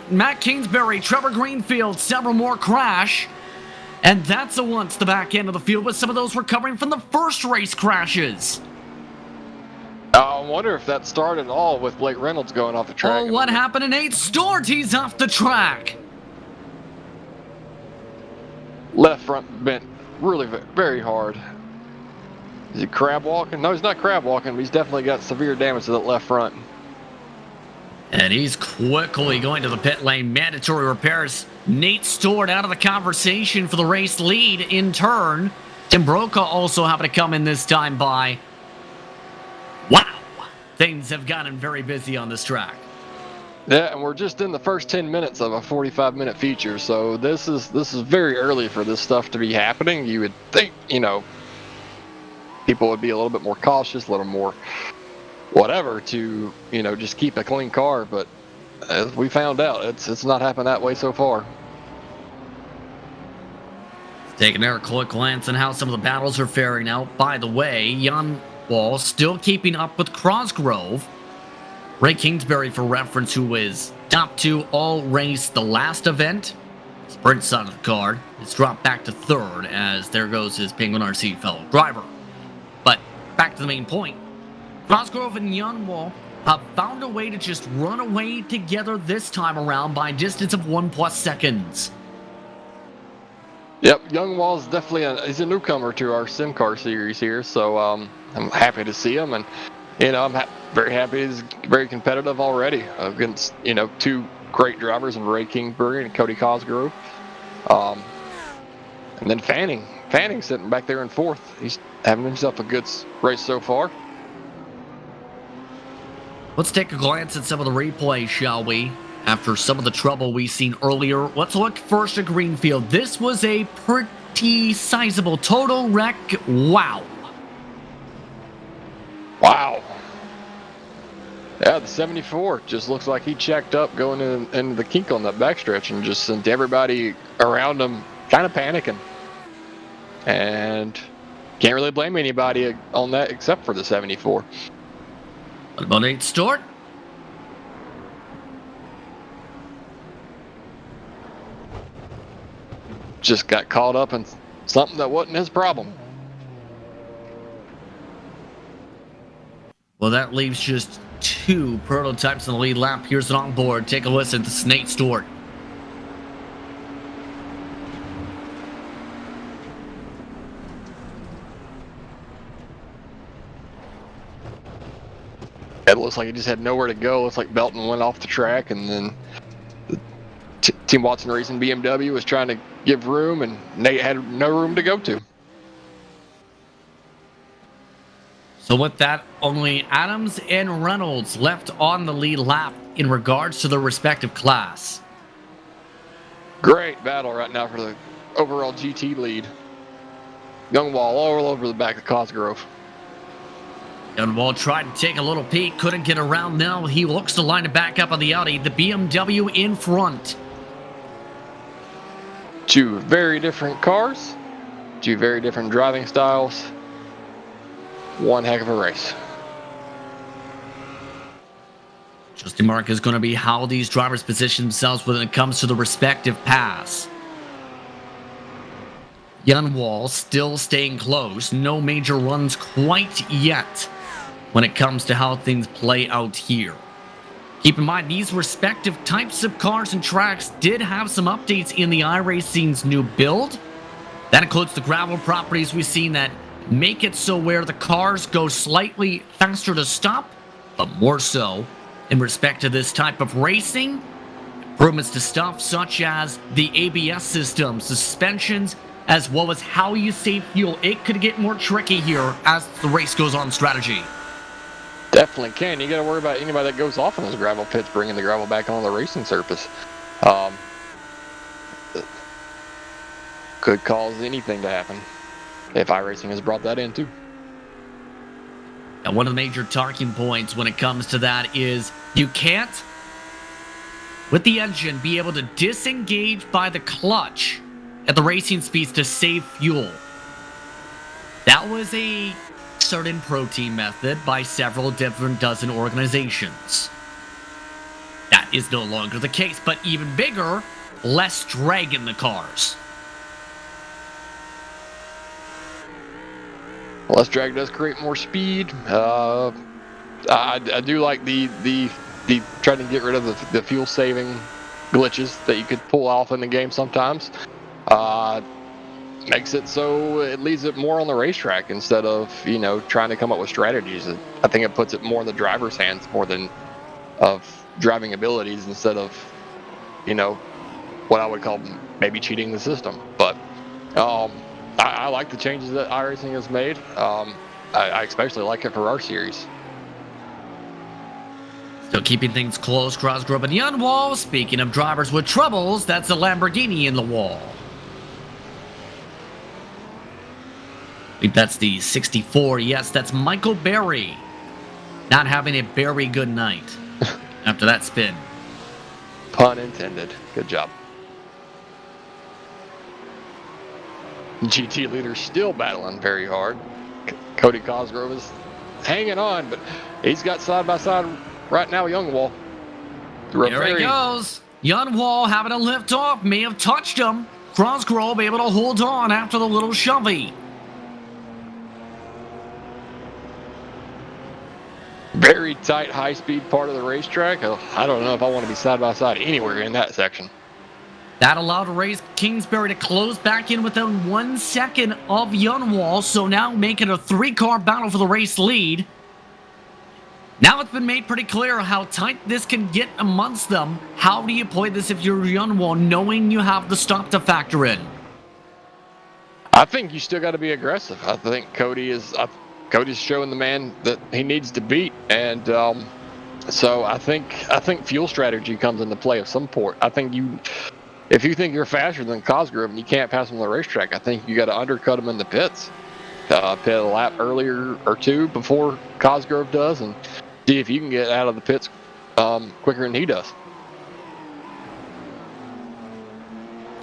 Matt Kingsbury, Trevor Greenfield, several more crash. And that's a once the back end of the field, with some of those recovering from the first race crashes. I wonder if that started all with Blake Reynolds going off the track. Oh, what happened to Nate Stewart? He's off the track. Left front bent really very hard. Is he crab walking? No, he's not crab walking, but he's definitely got severe damage to that left front. And he's quickly going to the pit lane. Mandatory repairs. Nate Stewart out of the conversation for the race lead in turn. Tim Brokaw also happened to come in this time by. Wow. Things have gotten very busy on this track. Yeah, and we're just in the first 10 minutes of a 45-minute feature, so this is very early for this stuff to be happening. You would think, people would be a little bit more cautious, a little more whatever to, just keep a clean car, but as we found out, it's not happened that way so far. Taking a quick glance on how some of the battles are faring out. By the way, Jan Wall still keeping up with Cosgrove. Ray Kingsbury, for reference, who is top 2 all race the last event. Sprint side of the card. It's dropped back to 3rd as there goes his Penguin RC fellow driver. But back to the main point. Cosgrove and Jan Wall have found a way to just run away together this time around by a distance of 1+ seconds. Yep, Young Wall's definitely he's a newcomer to our SimCAR series here, so I'm happy to see him, and I'm very happy he's very competitive already against 2 great drivers in Ray Kingsbury and Cody Cosgrove, and then Fanning sitting back there in 4th. He's having himself a good race so far. Let's take a glance at some of the replay, shall we? After some of the trouble we've seen earlier, let's look first at Greenfield. This was a pretty sizable total wreck. Wow. Wow. Yeah, the 74 just looks like he checked up going into the kink on that backstretch and just sent everybody around him kind of panicking. And can't really blame anybody on that except for the 74. What about Nate Stewart? Just got caught up in something that wasn't his problem. Well, that leaves just 2 prototypes in the lead lap. Here's an onboard. Take a listen to Nate Stewart. It looks like he just had nowhere to go. Looks like Belton went off the track, and then Team Watson Racing BMW was trying to give room, and Nate had no room to go to. So with that, only Adams and Reynolds left on the lead lap in regards to their respective class. Great battle right now for the overall GT lead. Young Wall all over the back of Cosgrove. Youngwall tried to take a little peek, couldn't get around. Now he looks to line it back up on the Audi, the BMW in front. 2 very different cars, 2 very different driving styles. One heck of a race. Justin mark is going to be how these drivers position themselves when it comes to the respective pass. Youngwall still staying close. No major runs quite yet when it comes to how things play out here. Keep in mind, these respective types of cars and tracks did have some updates in the iRacing's new build. That includes the gravel properties we've seen that make it so where the cars go slightly faster to stop, but more so in respect to this type of racing. Improvements to stuff such as the ABS system, suspensions, as well as how you save fuel. It could get more tricky here as the race goes on strategy. Definitely can. You got to worry about anybody that goes off in those gravel pits, bringing the gravel back on the racing surface. Could cause anything to happen if iRacing has brought that in too. And one of the major talking points when it comes to that is you can't, with the engine, be able to disengage by the clutch at the racing speeds to save fuel. That was a certain protein method by several different dozen organizations. That is no longer the case, but even bigger, less drag in the cars. Less drag does create more speed. I do like the trying to get rid of the fuel saving glitches that you could pull off in the game sometimes. Makes it so it leaves it more on the racetrack instead of trying to come up with strategies. I think it puts it more in the driver's hands more than of driving abilities instead of what I would call maybe cheating the system. But I like the changes that iRacing has made. I especially like it for our series. Still keeping things close, Cosgrove and Yunwall. Speaking of drivers with troubles, that's a Lamborghini in the wall. I think that's the 64. Yes, that's Michael Berry. Not having a very good night after that spin. Pun intended. Good job. GT leader still battling very hard. Cody Cosgrove is hanging on, but he's got side by side right now. Youngwall. Here he goes. Youngwall having a lift off, may have touched him. Cosgrove able to hold on after the little shovey. Very tight, high-speed part of the racetrack. I don't know if I want to be side by side anywhere in that section. That allowed Ray Kingsbury to close back in within 1 second of Yunwall, so now making a 3-car battle for the race lead. Now it's been made pretty clear how tight this can get amongst them. How do you play this if you're Yunwall, knowing you have the stop to factor in? I think you still got to be aggressive. I think Cody's showing the man that he needs to beat, and so I think fuel strategy comes into play of some port. I think if you think you're faster than Cosgrove and you can't pass him on the racetrack, I think you got to undercut him in the pits. Pit a lap earlier or two before Cosgrove does, and see if you can get out of the pits quicker than he does.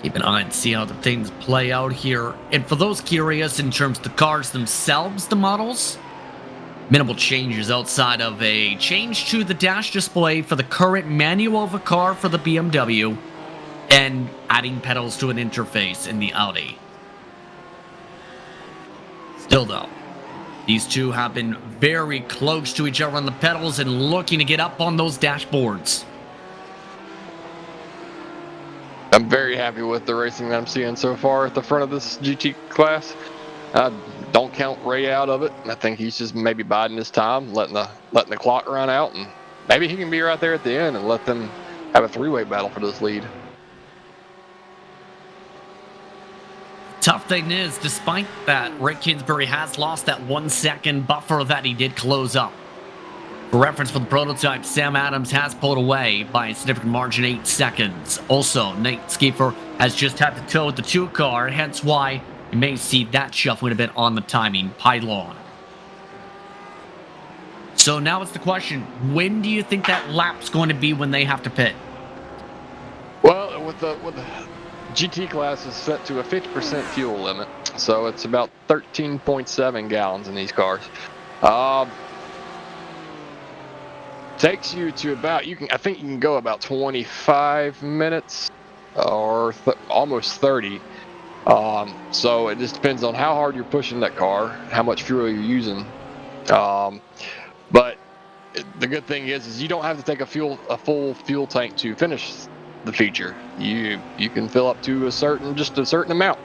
Keep an eye and see how the things play out here. And for those curious in terms of the cars themselves, the models, minimal changes outside of a change to the dash display for the current manual of a car for the BMW and adding pedals to an interface in the Audi. Still though, these two have been very close to each other on the pedals and looking to get up on those dashboards. I'm very happy with the racing that I'm seeing so far at the front of this GT class. Don't count Ray out of it. I think he's just maybe biding his time, letting the clock run out, and maybe he can be right there at the end and let them have a three-way battle for this lead. Tough thing is, despite that, Rick Kingsbury has lost that 1 second buffer that he did close up. For reference for the prototype, Sam Adams has pulled away by a significant margin, 8 seconds. Also, Nate Skiefer has just had to tow the 2-car, hence why you may see that shuffling a bit on the timing pylon. So now it's the question, when do you think that lap's going to be when they have to pit? Well, with the GT class is set to a 50% fuel limit, so it's about 13.7 gallons in these cars. Takes you to about I think you can go about 25 minutes or almost 30. So it just depends on how hard you're pushing that car, how much fuel you're using. But the good thing is you don't have to take a full fuel tank to finish the feature. You can fill up to a certain amount,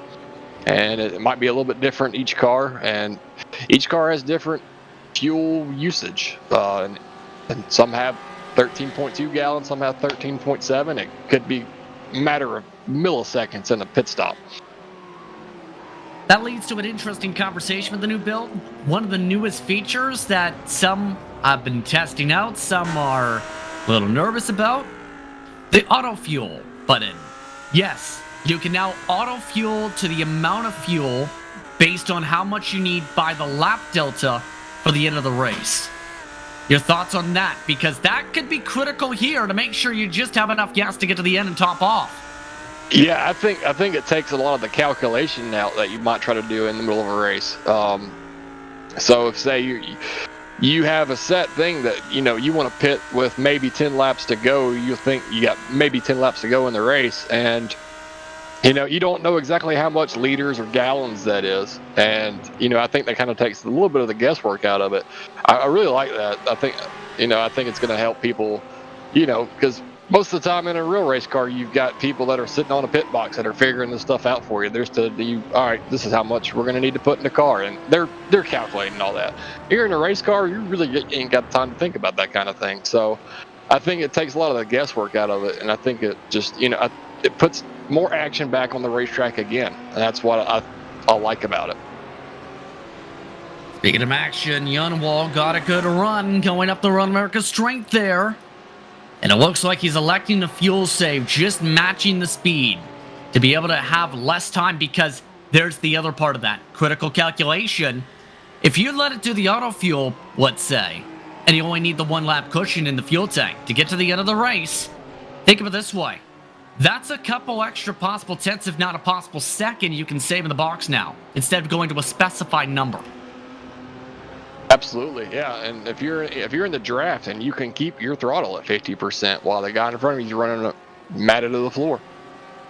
and it might be a little bit different each car, and each car has different fuel usage. And some have 13.2 gallons, some have 13.7. It could be a matter of milliseconds in a pit stop. That leads to an interesting conversation with the new build. One of the newest features that some have been testing out, some are a little nervous about, the auto fuel button. Yes, you can now auto fuel to the amount of fuel based on how much you need by the lap delta for the end of the race. Your thoughts on that? Because that could be critical here to make sure you just have enough gas to get to the end and top off. Yeah, I think it takes a lot of the calculation out that you might try to do in the middle of a race. So if say you have a set thing that you want to pit with maybe 10 laps to go, you think you got maybe 10 laps to go in the race, and You don't know exactly how much liters or gallons that is, and I think that kind of takes a little bit of the guesswork out of it. I really like that. I think it's going to help people, because most of the time in a real race car, you've got people that are sitting on a pit box that are figuring this stuff out for you. All right, this is how much we're going to need to put in the car, and they're calculating all that. You're in a race car, you really ain't got time to think about that kind of thing. So I think it takes a lot of the guesswork out of it, and I think it just it puts more action back on the racetrack again, and that's what I like about it. Speaking of action, Yunwall got a good run going up the Run America straight there. And it looks like he's electing a fuel save, just matching the speed to be able to have less time, because there's the other part of that critical calculation. If you let it do the auto fuel, let's say, and you only need the 1 lap cushion in the fuel tank to get to the end of the race, think of it this way. That's a couple extra possible tenths, if not a possible second, you can save in the box now, instead of going to a specified number. Absolutely, yeah. And if you're in the draft and you can keep your throttle at 50% while the guy in front of you is running matted to the floor,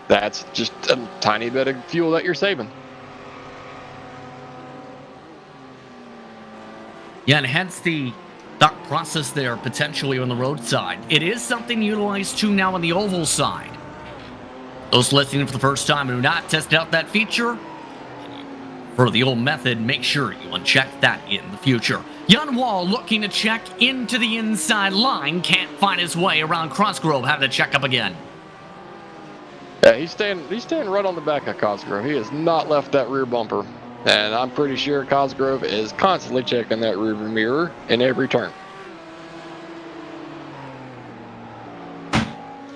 that's just a tiny bit of fuel that you're saving. Yeah, and hence the thought process there potentially on the roadside. It is something utilized too now on the oval side. Those listening for the first time who have not tested out that feature, for the old method, make sure you uncheck that in the future. Yunwall looking to check into the inside line, can't find his way around Cosgrove, having to check up again. Yeah, he's staying right on the back of Cosgrove. He has not left that rear bumper, and I'm pretty sure Cosgrove is constantly checking that rear mirror in every turn.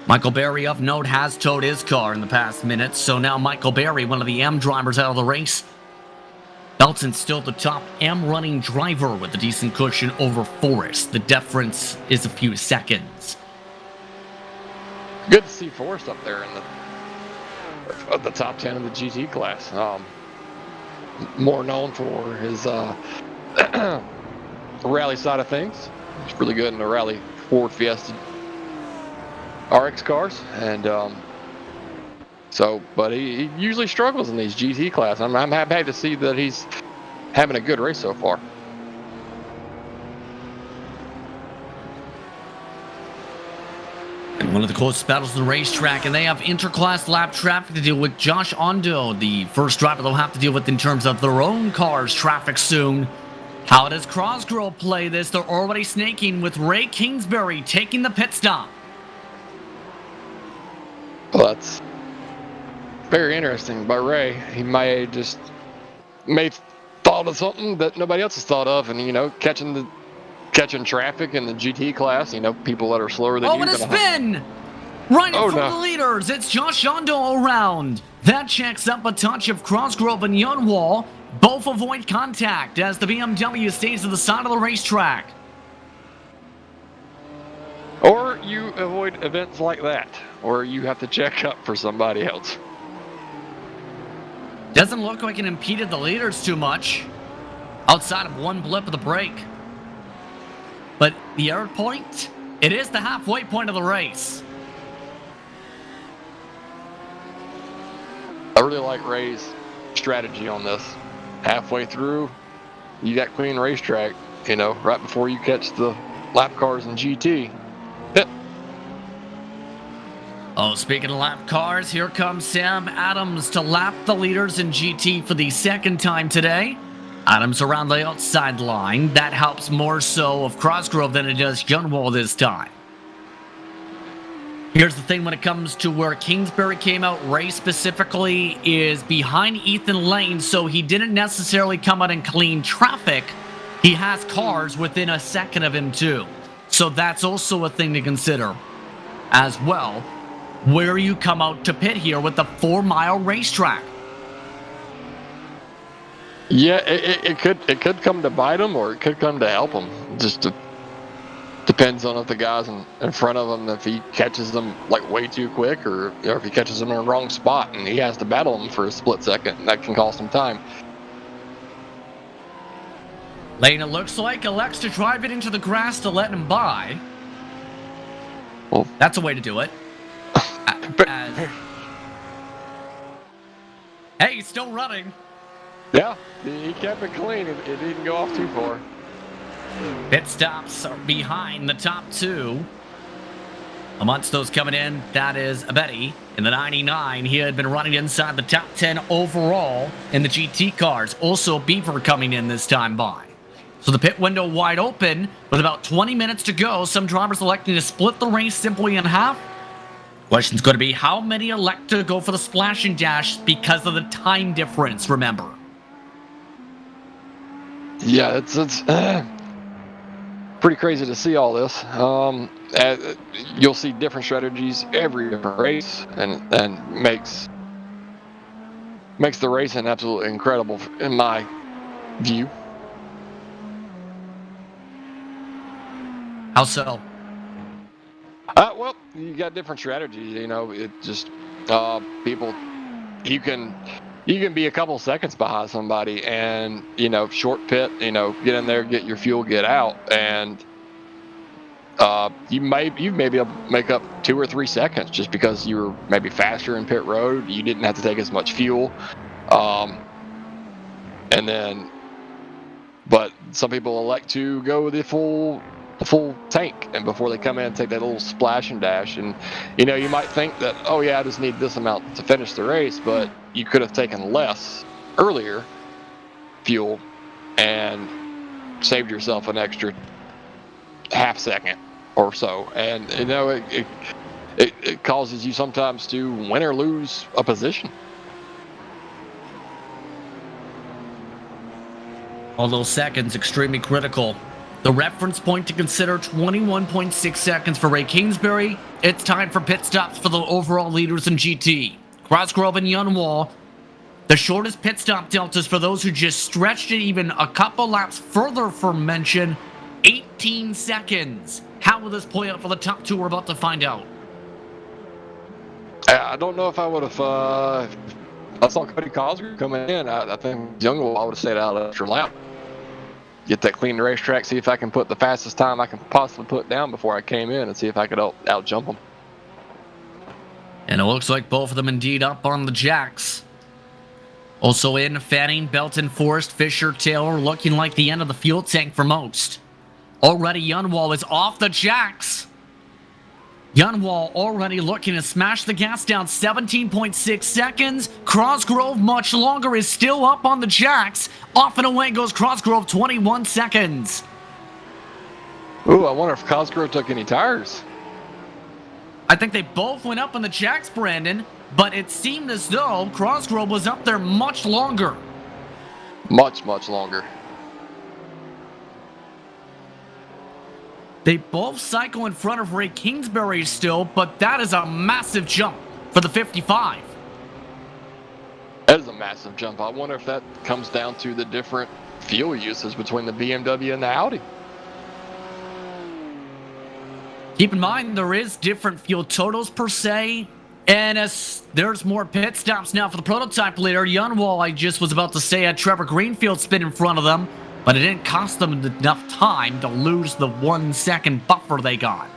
Michael Berry, of note, has towed his car in the past minutes, so now Michael Berry, one of the M drivers out of the race. Belton's still the top M running driver with a decent cushion over Forrest. The difference is a few seconds. Good to see Forrest up there in the top 10 of the GT class. More known for his rally side of things. He's really good in the rally Ford Fiesta RX cars, and but he usually struggles in these GT class. I'm happy to see that he's having a good race so far. And one of the closest battles on the racetrack, and they have interclass lap traffic to deal with. Josh Ondo, the first driver they'll have to deal with in terms of their own car's traffic soon. How does Cosgrove play this? They're already snaking with Ray Kingsbury taking the pit stop. Well, that's very interesting by Ray. He may thought of something that nobody else has thought of, and catching traffic in the GT class. People that are slower than you. Oh, and a spin! Right in front of the leaders. It's Josh Ondo around. That checks up a touch of Cosgrove and Yunwall. Both avoid contact as the BMW stays to the side of the racetrack. Or you avoid events like that, or you have to check up for somebody else. Doesn't look like it impeded the leaders too much, outside of one blip of the brake. But the error point, it is the halfway point of the race. I really like Ray's strategy on this. Halfway through, you got clean racetrack, right before you catch the lap cars in GT. Yep. Oh, speaking of lap cars, here comes Sam Adams to lap the leaders in GT for the second time today. Adams around the outside line. That helps more so of Cosgrove than it does Yunwall this time. Here's the thing when it comes to where Kingsbury came out, Ray specifically is behind Ethan Lane, so he didn't necessarily come out and clean traffic. He has cars within a second of him too. So that's also a thing to consider as well, where you come out to pit here with the 4-mile racetrack. Yeah, it could come to bite him, or it could come to help him. Just depends on if the guy's in front of him, if he catches them like way too quick, or if he catches them in the wrong spot and he has to battle them for a split second. That can cost him time. Lane, it looks like, elects to drive it into the grass to let him by. Well, that's a way to do it. Hey, he's still running. Yeah, he kept it clean. It didn't go off too far. Pit stops are behind the top two. Amongst those coming in, that is Abedi in the 99. He had been running inside the top 10 overall in the GT cars. Also, Beaver coming in this time by. So the pit window wide open with about 20 minutes to go. Some drivers electing to split the race simply in half. Question's going to be how many elect to go for the splash and dash because of the time difference, remember. Yeah, it's pretty crazy to see all this. You'll see different strategies every different race, and makes the racing absolutely incredible in my view. How so? Well, you got different strategies. You know, it just people. You can be a couple seconds behind somebody, and short pit. Get in there, get your fuel, get out, and you may be able to make up 2 or 3 seconds just because you were maybe faster in pit road. You didn't have to take as much fuel, but some people elect to go the full tank, and before they come in take that little splash and dash, and you might think that, oh yeah, I just need this amount to finish the race, but you could have taken less earlier fuel and saved yourself an extra half second or so, and it causes you sometimes to win or lose a position. All those seconds extremely critical. The reference point to consider, 21.6 seconds for Ray Kingsbury. It's time for pit stops for the overall leaders in GT. Cosgrove and Yunwall. The shortest pit stop deltas for those who just stretched it even a couple laps further for mention, 18 seconds. How will this play out for the top two? We're about to find out. I don't know if I would have. I saw Cody Cosgrove coming in. I think Yunwall, I would have stayed out an extra lap. Get that clean racetrack, see if I can put the fastest time I can possibly put down before I came in, and see if I could out jump them. And it looks like both of them indeed up on the jacks. Also in, Fanning, Belton, Forrest, Fisher, Taylor, looking like the end of the fuel tank for most. Already Yunwall is off the jacks. Yunwall already looking to smash the gas down, 17.6 seconds. Cosgrove, much longer, is still up on the jacks. Off and away goes Cosgrove, 21 seconds. Ooh, I wonder if Cosgrove took any tires. I think they both went up on the jacks, Brandon, but it seemed as though Cosgrove was up there much longer. Much longer. They both cycle in front of Ray Kingsbury still, but that is a massive jump for the 55. That is a massive jump. I wonder if that comes down to the different fuel uses between the BMW and the Audi. Keep in mind, there is different fuel totals per se, and as there's more pit stops now for the prototype leader, Yunwall, I just was about to say, had Trevor Greenfield spin in front of them, but it didn't cost them enough time to lose the 1 second buffer they got.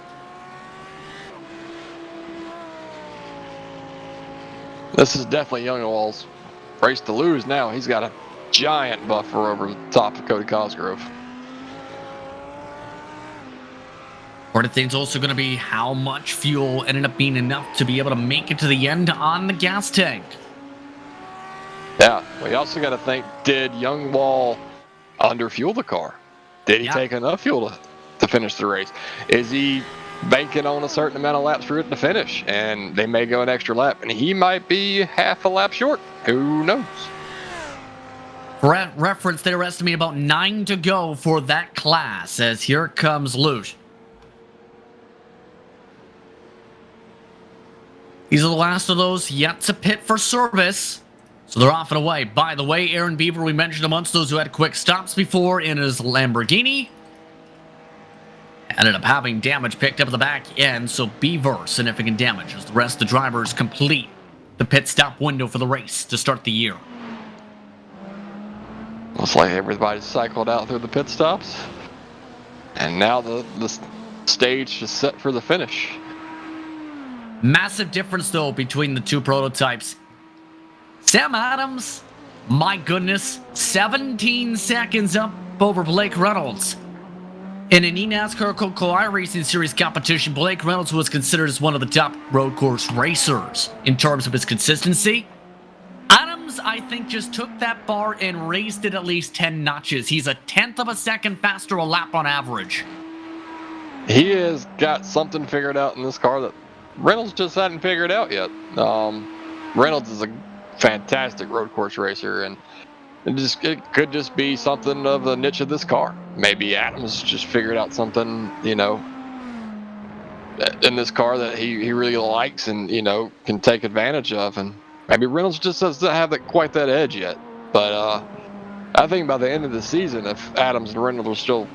This is definitely Yunwall's race to lose now. He's got a giant buffer over the top of Cody Cosgrove. Part of things also going to be how much fuel ended up being enough to be able to make it to the end on the gas tank. Yeah, we also got to think, did Yunwall underfuel the car? Did he take enough fuel to finish the race? Is he banking on a certain amount of laps for it to finish? And they may go an extra lap, and he might be half a lap short. Who knows? For reference, they were estimating about 9 to go for that class, as here comes Luke. These are the last of those yet to pit for service. So they're off and away. By the way, Aaron Beaver, we mentioned amongst those who had quick stops before in his Lamborghini. Ended up having damage picked up at the back end, so Beaver, significant damage as the rest of the drivers complete the pit stop window for the race to start the year. Looks like everybody's cycled out through the pit stops. And now the stage is set for the finish. Massive difference, though, between the two prototypes. Sam Adams, my goodness, 17 seconds up over Blake Reynolds. In an eNASCAR Coca-Cola iRacing Series competition, Blake Reynolds was considered as one of the top road course racers in terms of his consistency. Adams, I think, just took that bar and raised it at least 10 notches. He's a tenth of a second faster a lap on average. He has got something figured out in this car that Reynolds just hadn't figured out yet. Reynolds is a fantastic road course racer, and it could just be something of the niche of this car. Maybe Adams just figured out something, in this car that he really likes and, can take advantage of. And maybe Reynolds just doesn't have quite that edge yet. But I think by the end of the season, if Adams and Reynolds are still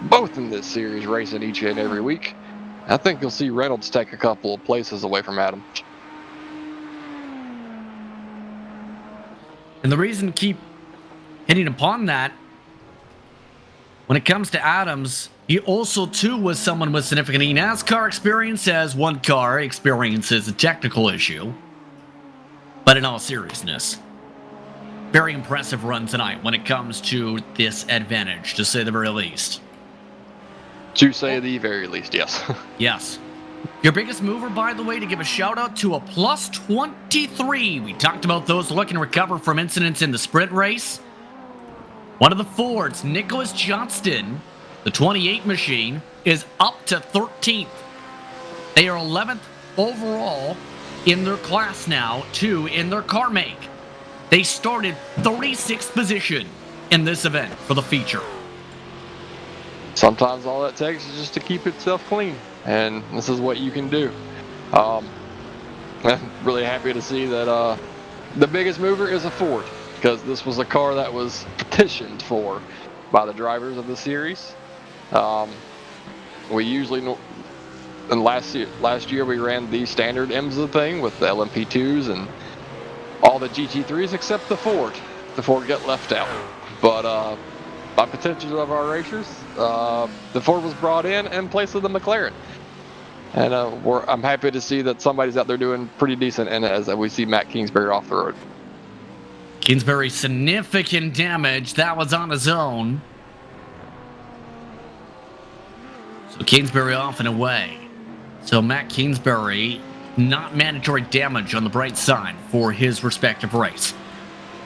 both in this series racing each and every week, I think you'll see Reynolds take a couple of places away from Adams. And the reason to keep hitting upon that, when it comes to Adams, he also, too, was someone with significant NASCAR experience, as one car experience is a technical issue. But in all seriousness, very impressive run tonight when it comes to this advantage, to say the very least. To say the very least, yes. Yes. Your biggest mover, by the way, to give a shout out to a plus 23. We talked about those looking to recover from incidents in the sprint race. One of the Fords, Nicholas Johnston, the 28 machine, is up to 13th. They are 11th overall in their class now, 2 in their car make. They started 36th position in this event for the feature. Sometimes all that takes is just to keep itself clean, and this is what you can do. I'm really happy to see that the biggest mover is a Ford, because this was a car that was petitioned for by the drivers of the series. We usually, and last year we ran the standard M's of the thing with the LMP2s and all the GT3s except the Ford. The Ford got left out. But by potential of our racers, the Ford was brought in place of the McLaren. And I'm happy to see that somebody's out there doing pretty decent, and as we see Matt Kingsbury off the road. Kingsbury, significant damage. That was on his own. So Kingsbury off and away. So Matt Kingsbury, not mandatory damage on the bright side for his respective race.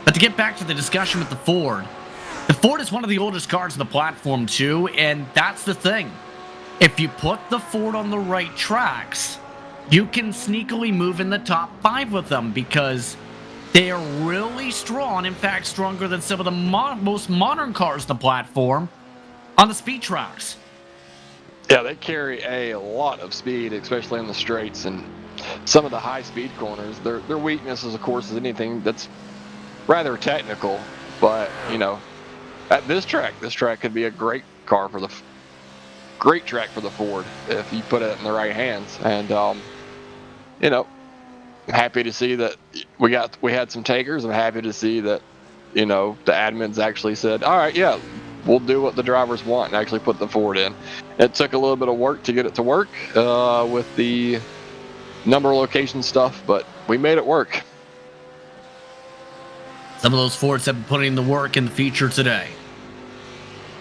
But to get back to the discussion with the Ford is one of the oldest cars on the platform too, and that's the thing. If you put the Ford on the right tracks, you can sneakily move in the top 5 with them, because they are really strong, in fact stronger than some of the most modern cars on the platform on the speed tracks. Yeah, they carry a lot of speed, especially in the straights and some of the high speed corners. Their weakness is, of course, is anything that's rather technical, but at this track could be a great track for the Ford if you put it in the right hands. And I'm happy to see that we had some takers. I'm happy to see that the admins actually said, all right, yeah, we'll do what the drivers want, and actually put the Ford in. It took a little bit of work to get it to work with the number location stuff, but we made it work. Some of those Fords have been putting in the work in the feature today.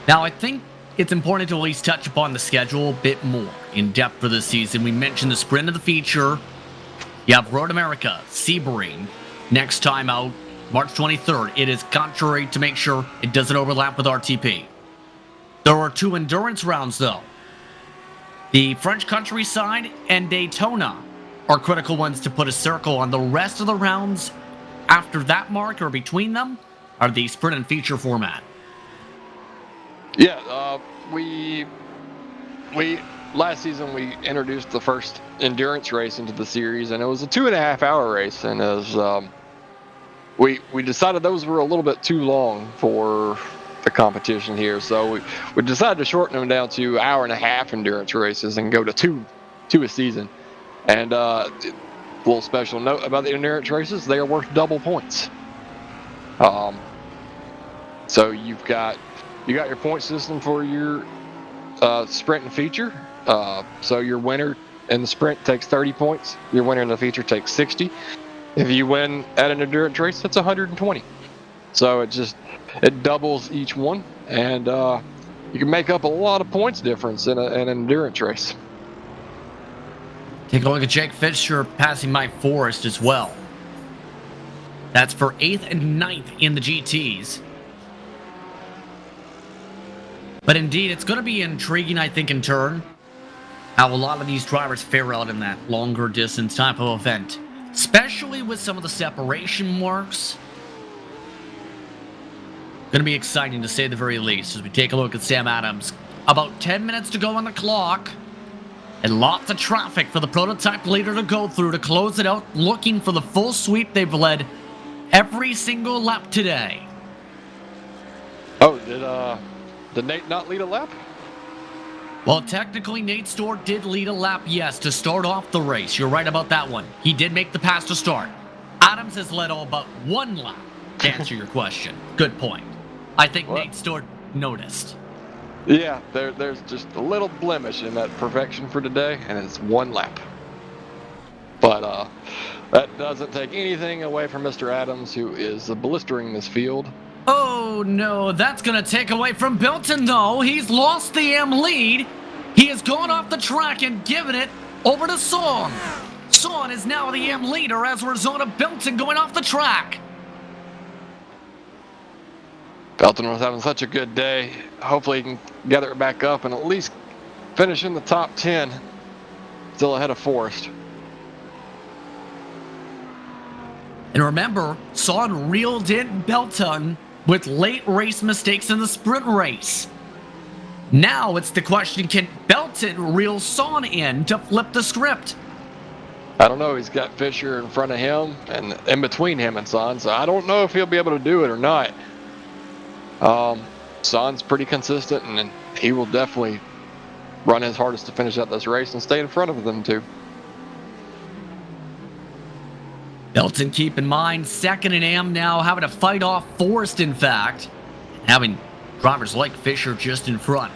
Now, I think it's important to at least touch upon the schedule a bit more in depth for this season. We mentioned the sprint of the feature. You have Road America, Sebring, next time out, March 23rd. It is contrary to make sure it doesn't overlap with RTP. There are 2 endurance rounds, though. The French countryside and Daytona are critical ones to put a circle on. The rest of the rounds after that mark or between them are the sprint and feature format. Yeah, we last season we introduced the first endurance race into the series, and it was a 2.5-hour race, and it was we decided those were a little bit too long for the competition here, so we decided to shorten them down to 1.5-hour endurance races and go to two a season. And a little special note about the endurance races: they are worth double points. So you got your point system for your sprint and feature. So your winner in the sprint takes 30 points. Your winner in the feature takes 60. If you win at an endurance race, that's 120. So it doubles each one, and you can make up a lot of points difference in an endurance race. Take a look at Jake Fisher passing by Forrest as well. That's for 8th and 9th in the GTs. But indeed, it's going to be intriguing, I think, in turn, how a lot of these drivers fare out in that longer distance type of event. Especially with some of the separation marks. Going to be exciting to say the very least as we take a look at Sam Adams. About 10 minutes to go on the clock. And lots of traffic for the prototype leader to go through to close it out, looking for the full sweep they've led every single lap today. Oh, did Nate not lead a lap? Well, technically, Nate Storr did lead a lap, yes, to start off the race. You're right about that one. He did make the pass to start. Adams has led all but one lap, to answer your question. Good point. I think Nate Storr noticed. Yeah, there's just a little blemish in that perfection for today, and it's one lap. But that doesn't take anything away from Mr. Adams, who is blistering this field. Oh no, that's going to take away from Belton though. He's lost the M lead. He has gone off the track and given it over to Son. Son is now the M leader as a result of Belton going off the track. Belton was having such a good day. Hopefully he can gather it back up and at least finish in the top 10. Still ahead of Forrest. And remember, Son reeled in Belton with late race mistakes in the sprint race. Now it's the question, can Belton reel Son in to flip the script? I don't know. He's got Fisher in front of him and in between him and Son, so I don't know if he'll be able to do it or not. Son's pretty consistent, and he will definitely run his hardest to finish out this race and stay in front of them too. Belton, keep in mind, second and AM now, having to fight off Forrest, in fact. Having drivers like Fisher just in front.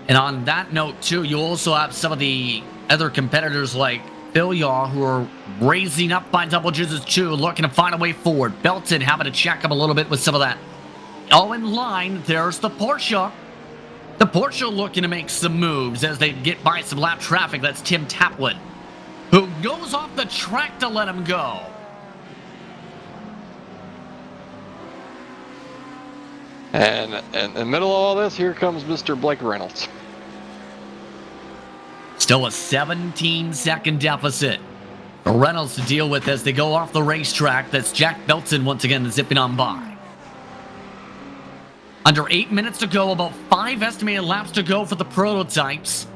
And on that note, too, you also have some of the other competitors like Philyaw who are raising up by double digits, too, looking to find a way forward. Belton having to check him a little bit with some of that. All in line, there's the Porsche. The Porsche looking to make some moves as they get by some lap traffic. That's Tim Taplin, who goes off the track to let him go. And in the middle of all this, here comes Mr. Blake Reynolds. Still a 17-second deficit for Reynolds to deal with as they go off the racetrack. That's Jack Belton once again zipping on by. Under 8 minutes to go, about 5 estimated laps to go for the prototypes.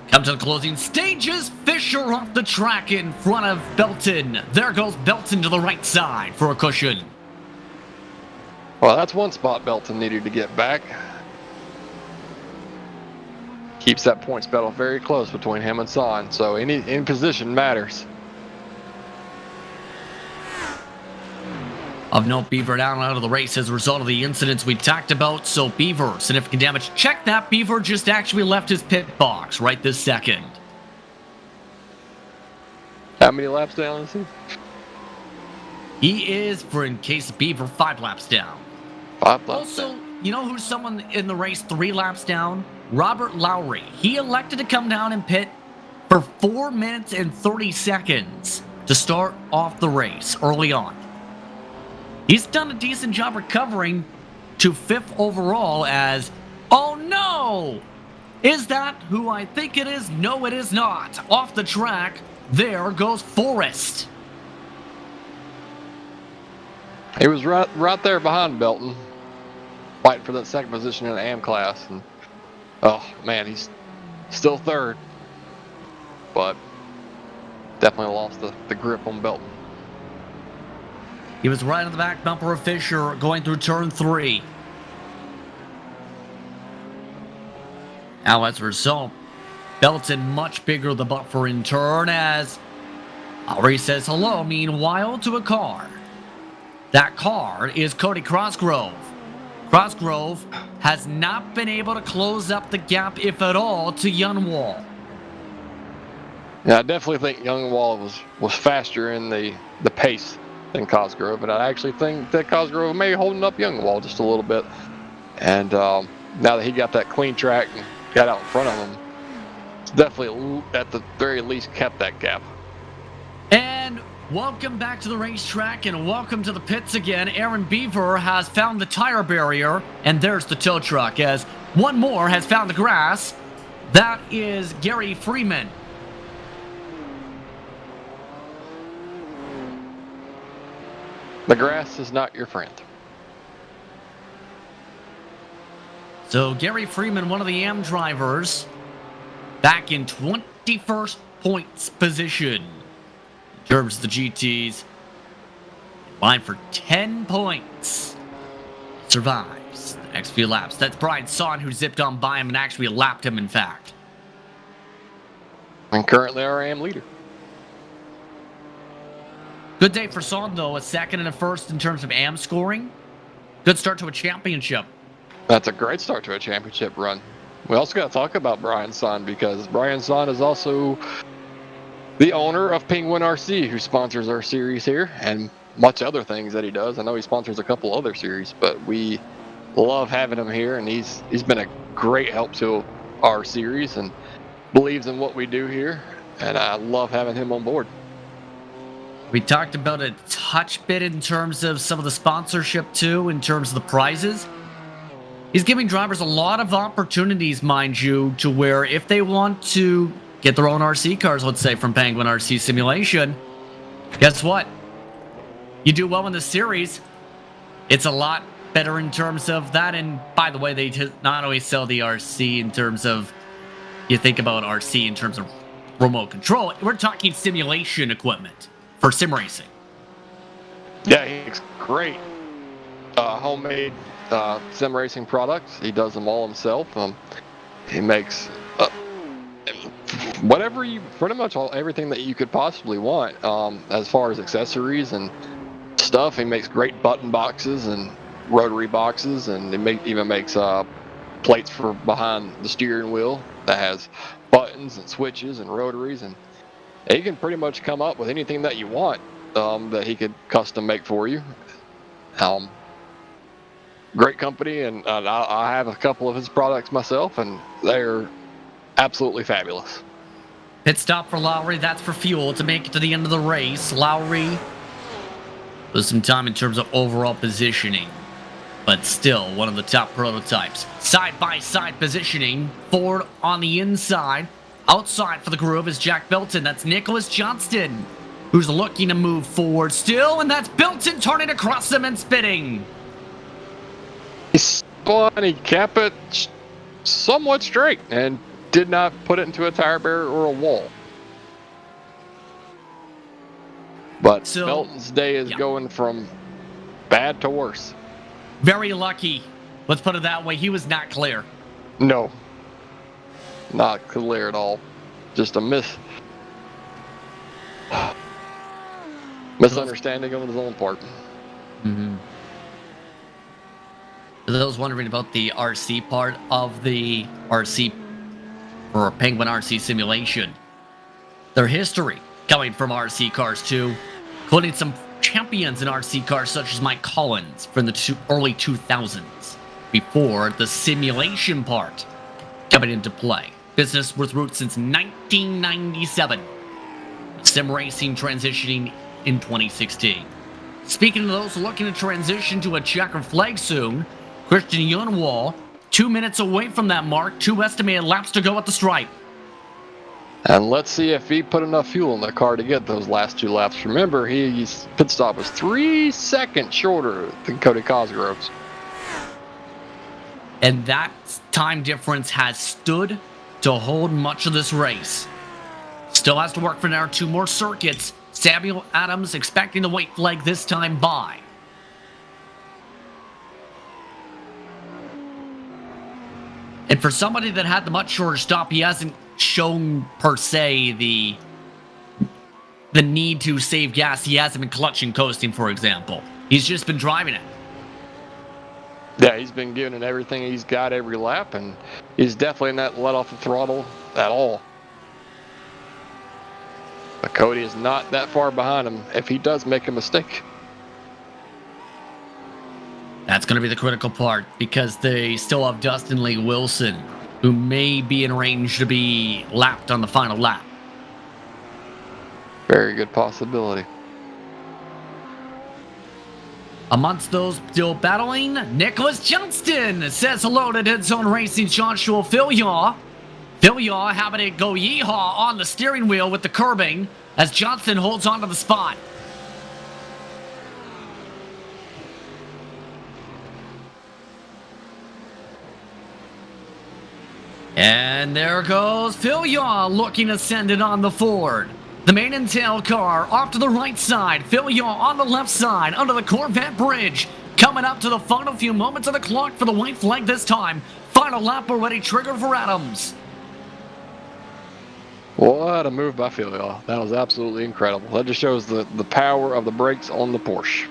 Come to the closing stages. Fisher off the track in front of Belton. There goes Belton to the right side for a cushion. Well, that's one spot Belton needed to get back. Keeps that points battle very close between him and Son, so any position matters. Of note, Beaver down out of the race as a result of the incidents we talked about. So Beaver, significant damage. Check that. Beaver just actually left his pit box right this second. How many laps down is he? He is, for in case of Beaver, 5 laps down. 5 laps Also, down. you know who's someone in the race 3 laps down? Robert Lowry. He elected to come down and pit for 4 minutes and 30 seconds to start off the race early on. He's done a decent job recovering to 5th overall as, oh no! Is that who I think it is? No, it is not. Off the track, there goes Forrest. He was right there behind Belton, fighting for that second position in the AM class. And oh man, he's still 3rd, but definitely lost the grip on Belton. He was right on the back bumper of Fisher going through turn 3. Now as a result, Belton much bigger the buffer in turn as Lowry says hello, meanwhile, to a car. That car is Cody Crossgrove. Crossgrove has not been able to close up the gap, if at all, to Yunwall. Yeah, I definitely think Youngwall was faster in the pace than Cosgrove, but I actually think that Cosgrove may be holding up Youngwall just a little bit. And now that he got that clean track and got out in front of him, it's definitely at the very least kept that gap. And welcome back to the racetrack and welcome to the pits again. Aaron Beaver has found the tire barrier, and there's the tow truck as one more has found the grass. That is Gary Freeman. The grass is not your friend. So Gary Freeman, one of the AM drivers, back in 21st points position. In terms of the GTs, line for 10 points. Survives the next few laps. That's Brian Son, who zipped on by him and actually lapped him, in fact. And currently our AM leader. Good day for Son, though. A second and a first in terms of AM scoring. Good start to a championship. That's a great start to a championship run. We also got to talk about Brian Son, because Brian Son is also the owner of Penguin RC, who sponsors our series here, and much other things that he does. I know he sponsors a couple other series, but we love having him here, and he's been a great help to our series and believes in what we do here, and I love having him on board. We talked about a touch bit in terms of some of the sponsorship, too, in terms of the prizes. He's giving drivers a lot of opportunities, mind you, to where if they want to get their own RC cars, let's say, from Penguin RC Simulation, guess what? You do well in the series, it's a lot better in terms of that. And by the way, they not only sell the RC in terms of, you think about RC in terms of remote control, we're talking simulation equipment for sim racing. Yeah, he makes great homemade sim racing products. He does them all himself. He makes whatever pretty much everything that you could possibly want as far as accessories and stuff. He makes great button boxes and rotary boxes, and he even makes plates for behind the steering wheel that has buttons and switches and rotaries, and he can pretty much come up with anything that you want that he could custom make for you. Great company, and I have a couple of his products myself, and they're absolutely fabulous. Pit stop for Lowry. That's for fuel to make it to the end of the race. Lowry was some time in terms of overall positioning, but still one of the top prototypes. Side-by-side positioning. Ford on the inside. Outside for the groove is Jack Belton. That's Nicholas Johnston, who's looking to move forward still, and that's Belton turning across them and spitting. He spun, he kept it somewhat straight and did not put it into a tire barrier or a wall. But Belton's day is going from bad to worse. Very lucky. Let's put it that way. He was not clear. No. Not clear at all. Just a misunderstanding on his own part. Mm-hmm. For those wondering about the RC part of the RC or Penguin RC Simulation, their history coming from RC cars too, including some champions in RC cars such as Mike Collins from the early 2000s, before the simulation part coming into play. Business with roots since 1997. Sim racing transitioning in 2016. Speaking of those looking to transition to a checkered flag soon, Christian Yunwall, 2 minutes away from that mark, 2 estimated laps to go at the stripe. And let's see if he put enough fuel in the car to get those last 2 laps. Remember, his pit stop was 3 seconds shorter than Cody Cosgrove's. And that time difference has stood to hold much of this race. Still has to work for now 2 more circuits. Samuel Adams expecting the white flag this time by. And for somebody that had the much shorter stop, he hasn't shown per se the need to save gas. He hasn't been clutching coasting, for example. He's just been driving it. Yeah, he's been giving it everything he's got every lap, and he's definitely not let off the throttle at all. But Cody is not that far behind him if he does make a mistake. That's going to be the critical part because they still have Dustin Lee Wilson, who may be in range to be lapped on the final lap. Very good possibility. Amongst those still battling, Nicholas Johnston says hello to Dead Zone Racing's Joshua Filyaw. Filyaw having it go yeehaw on the steering wheel with the curbing as Johnston holds on to the spot. And there goes Filyaw looking ascended on the Ford. The main and tail car off to the right side. Filyaw on the left side under the Corvette bridge. Coming up to the final few moments of the clock for the white flag this time. Final lap already triggered for Adams. What a move by Filyaw. That was absolutely incredible. That just shows the power of the brakes on the Porsche.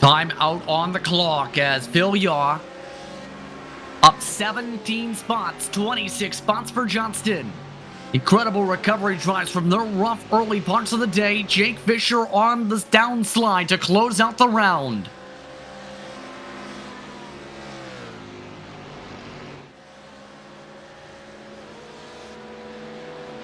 Time out on the clock as Filyaw up 17 spots, 26 spots for Johnston. Incredible recovery drives from the rough early parts of the day. Jake Fisher on the downslide to close out the round.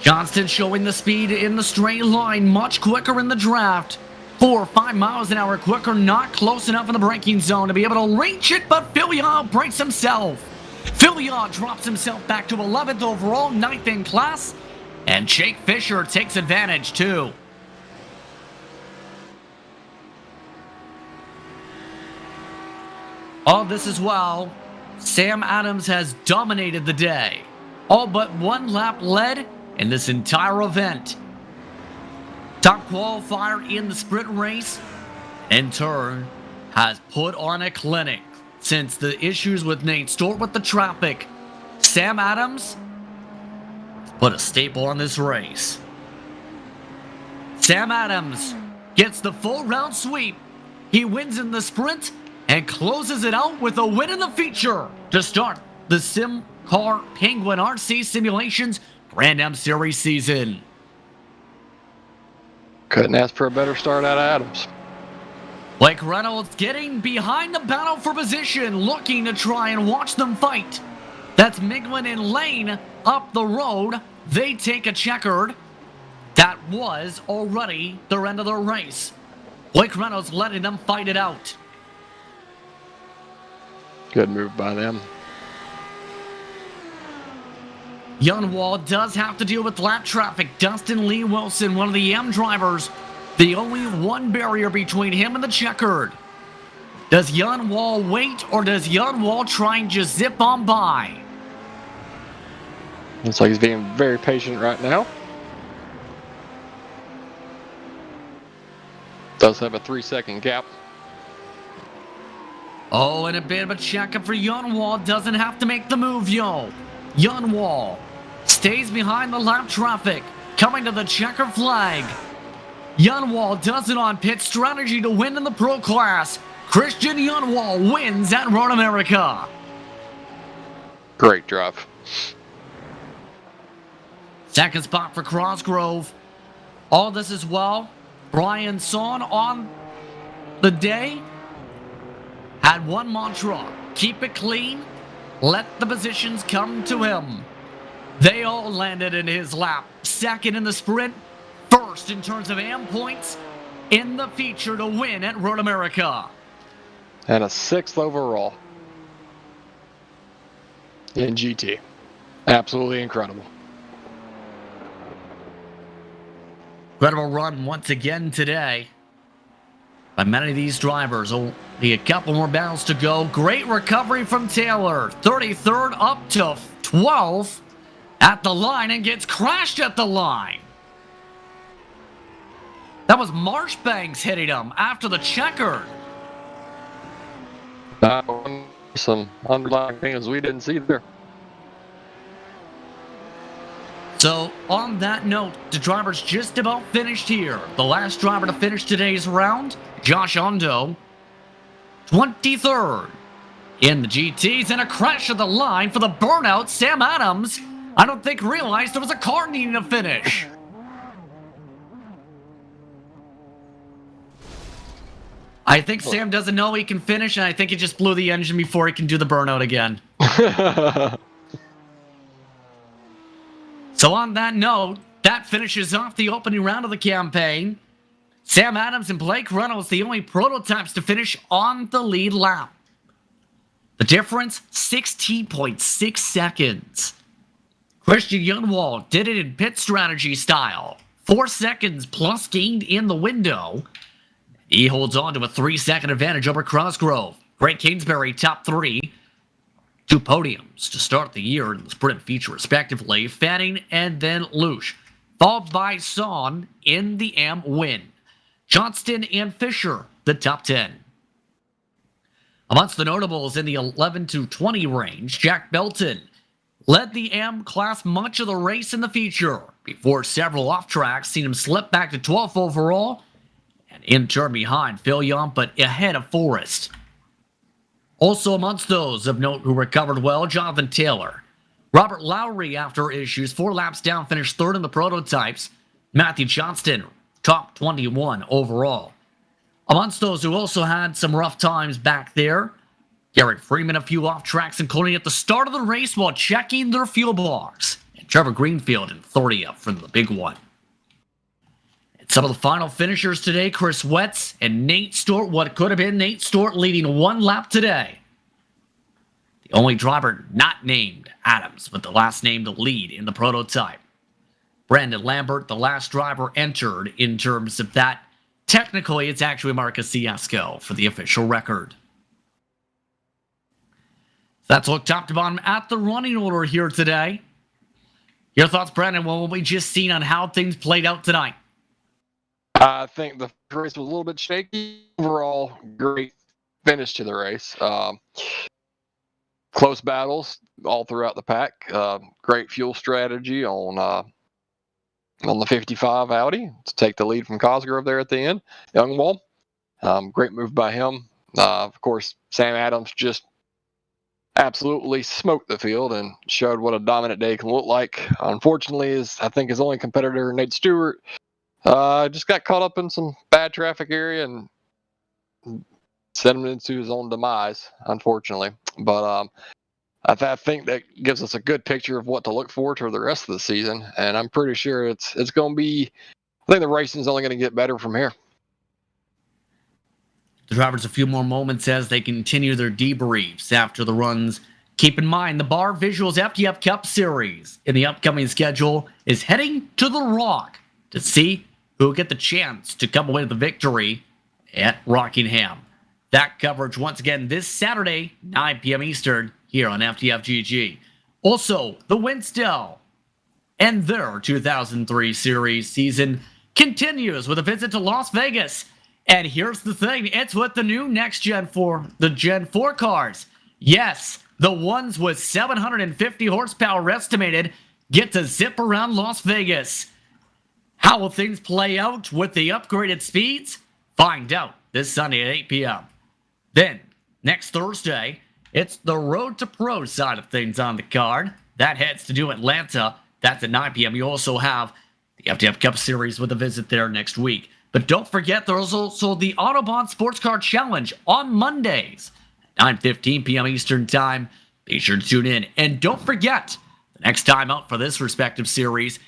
Johnston showing the speed in the straight line, much quicker in the draft. 4 or 5 miles an hour quicker, not close enough in the braking zone to be able to reach it, but Filyaw breaks himself. Filyaw drops himself back to 11th overall, 9th in class, and Jake Fisher takes advantage too. All this as well, Sam Adams has dominated the day. All but one lap led in this entire event. Top qualifier in the sprint race, in turn, has put on a clinic since the issues with Nate Stewart with the traffic. Sam Adams put a staple on this race. Sam Adams gets the full round sweep. He wins in the sprint and closes it out with a win in the feature to start the SimCAR Penguin RC Simulations Grand M Series season. Couldn't ask for a better start out of Adams. Blake Reynolds getting behind the battle for position, looking to try and watch them fight. That's Miglin and Lane up the road. They take a checkered. That was already their end of their race. Blake Reynolds letting them fight it out. Good move by them. Youngwall does have to deal with lap traffic. Dustin Lee Wilson, one of the M drivers, the only one barrier between him and the checkered. Does Youngwall wait or does Youngwall try and just zip on by? Looks like he's being very patient right now. Does have a 3-second gap. Oh, and a bit of a checkup for Youngwall. Doesn't have to make the move, yo. Youngwall stays behind the lap traffic, coming to the checker flag. Youngwall does it on pit strategy to win in the pro class. Christian Youngwall wins at Road America. Great drive. Second spot for Crossgrove. All this as well. Brian Son on the day had one mantra: keep it clean, let the positions come to him. They all landed in his lap. Second in the sprint, first in terms of AM points in the feature to win at Road America. And a 6th overall in GT. Absolutely incredible. Incredible run once again today by many of these drivers. Only a couple more battles to go. Great recovery from Taylor. 33rd up to 12th at the line and gets crashed at the line. That was Marshbanks hitting him after the checker. Some underlying things we didn't see there. So, on that note, the drivers just about finished here. The last driver to finish today's round, Josh Ondo, 23rd in the GTs, and a crash at the line for the burnout Sam Adams I don't think realized there was a car needing to finish. I think Sam doesn't know he can finish, and I think he just blew the engine before he can do the burnout again. So on that note, that finishes off the opening round of the campaign. Sam Adams and Blake Reynolds, the only prototypes to finish on the lead lap. The difference, 16.6 seconds. Christian Youngwald did it in pit strategy style. 4 seconds plus gained in the window. He holds on to a 3-second advantage over Cosgrove. Greg Kingsbury, top 3. 2 podiums to start the year in the sprint feature, respectively. Fanning and then Lusch, followed by Son in the AM win. Johnston and Fisher, the top 10. Amongst the notables in the 11 to 20 range, Jack Belton led the AM class much of the race in the feature, before several off tracks seen him slip back to 12th overall, and in turn behind Fillion, but ahead of Forrest. Also amongst those of note who recovered well, Jonathan Taylor. Robert Lowry, after issues, 4 laps down, finished 3rd in the prototypes. Matthew Johnston, top 21 overall. Amongst those who also had some rough times back there, Garrett Freeman a few off tracks, including at the start of the race while checking their fuel box. And Trevor Greenfield in 30th for the big one. And some of the final finishers today, Chris Wetz and Nate Stewart, what could have been Nate Stewart leading 1 lap today. The only driver not named Adams, but the last name to lead in the prototype. Brandon Lambert, the last driver entered in terms of that. Technically, it's actually Marcus Ciesco for the official record. That's a look top to bottom at the running order here today. Your thoughts, Brandon, on what we just seen on how things played out tonight? I think the race was a little bit shaky. Overall, great finish to the race. Close battles all throughout the pack. Great fuel strategy on the 55 Audi to take the lead from Cosgrove there at the end. Youngwald, great move by him. Of course, Sam Adams just absolutely smoked the field and showed what a dominant day can look like. Unfortunately, I think his only competitor, Nate Stewart, just got caught up in some bad traffic area and sent him into his own demise, unfortunately. But I think that gives us a good picture of what to look for the rest of the season, and I'm pretty sure it's going to be. I think the racing's only going to get better from here. The drivers a few more moments as they continue their debriefs after the runs. Keep in mind, the Bar Visuals FTF Cup Series in the upcoming schedule is heading to The Rock to see who will get the chance to come away with the victory at Rockingham. That coverage once again this Saturday, 9 p.m. Eastern, here on FTFGG. Also, the Winsdell and their 2003 series season continues with a visit to Las Vegas. And here's the thing, it's with the new next Gen 4, the Gen 4 cars. Yes, the ones with 750 horsepower estimated get to zip around Las Vegas. How will things play out with the upgraded speeds? Find out this Sunday at 8 p.m. Then, next Thursday, it's the Road to Pro side of things on the card. That heads to New Atlanta. That's at 9 p.m. You also have the FTF Cup Series with a visit there next week. But don't forget, there's also the Autobahn Sports Car Challenge on Mondays at 9:15 p.m. Eastern Time. Be sure to tune in. And don't forget, the next time out for this respective series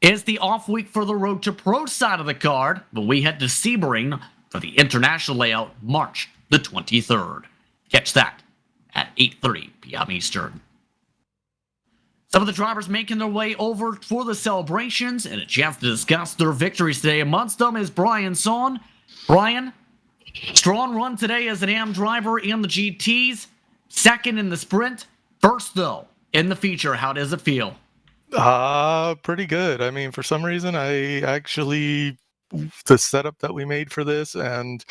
is the off week for the Road to Pro side of the card, when we head to Sebring for the international layout March the 23rd. Catch that at 8:30 p.m. Eastern. Some of the drivers making their way over for the celebrations and a chance to discuss their victories today. Amongst them is Brian Son. Brian, strong run today as an AM driver in the GTs. Second in the sprint. First, though, in the feature. How does it feel? Pretty good. I mean, for some reason, the setup that we made for this and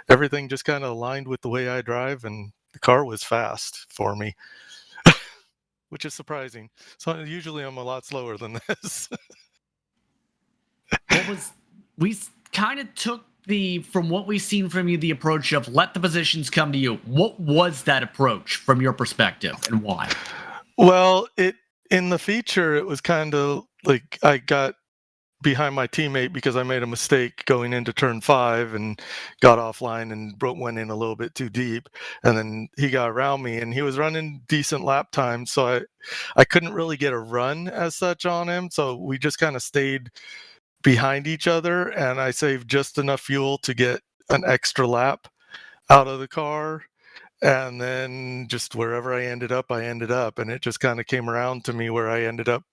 everything just kind of aligned with the way I drive, and the car was fast for me. Which is surprising. So usually I'm a lot slower than this. We kind of took from what we've seen from you, the approach of let the positions come to you. What was that approach from your perspective and why? Well, it in the feature, it was kind of like I got behind my teammate because I made a mistake going into turn 5 and got offline and went in a little bit too deep, and then he got around me and he was running decent lap time, so I couldn't really get a run as such on him, so we just kind of stayed behind each other, and I saved just enough fuel to get an extra lap out of the car, and then just wherever I ended up, and it just kind of came around to me where I ended up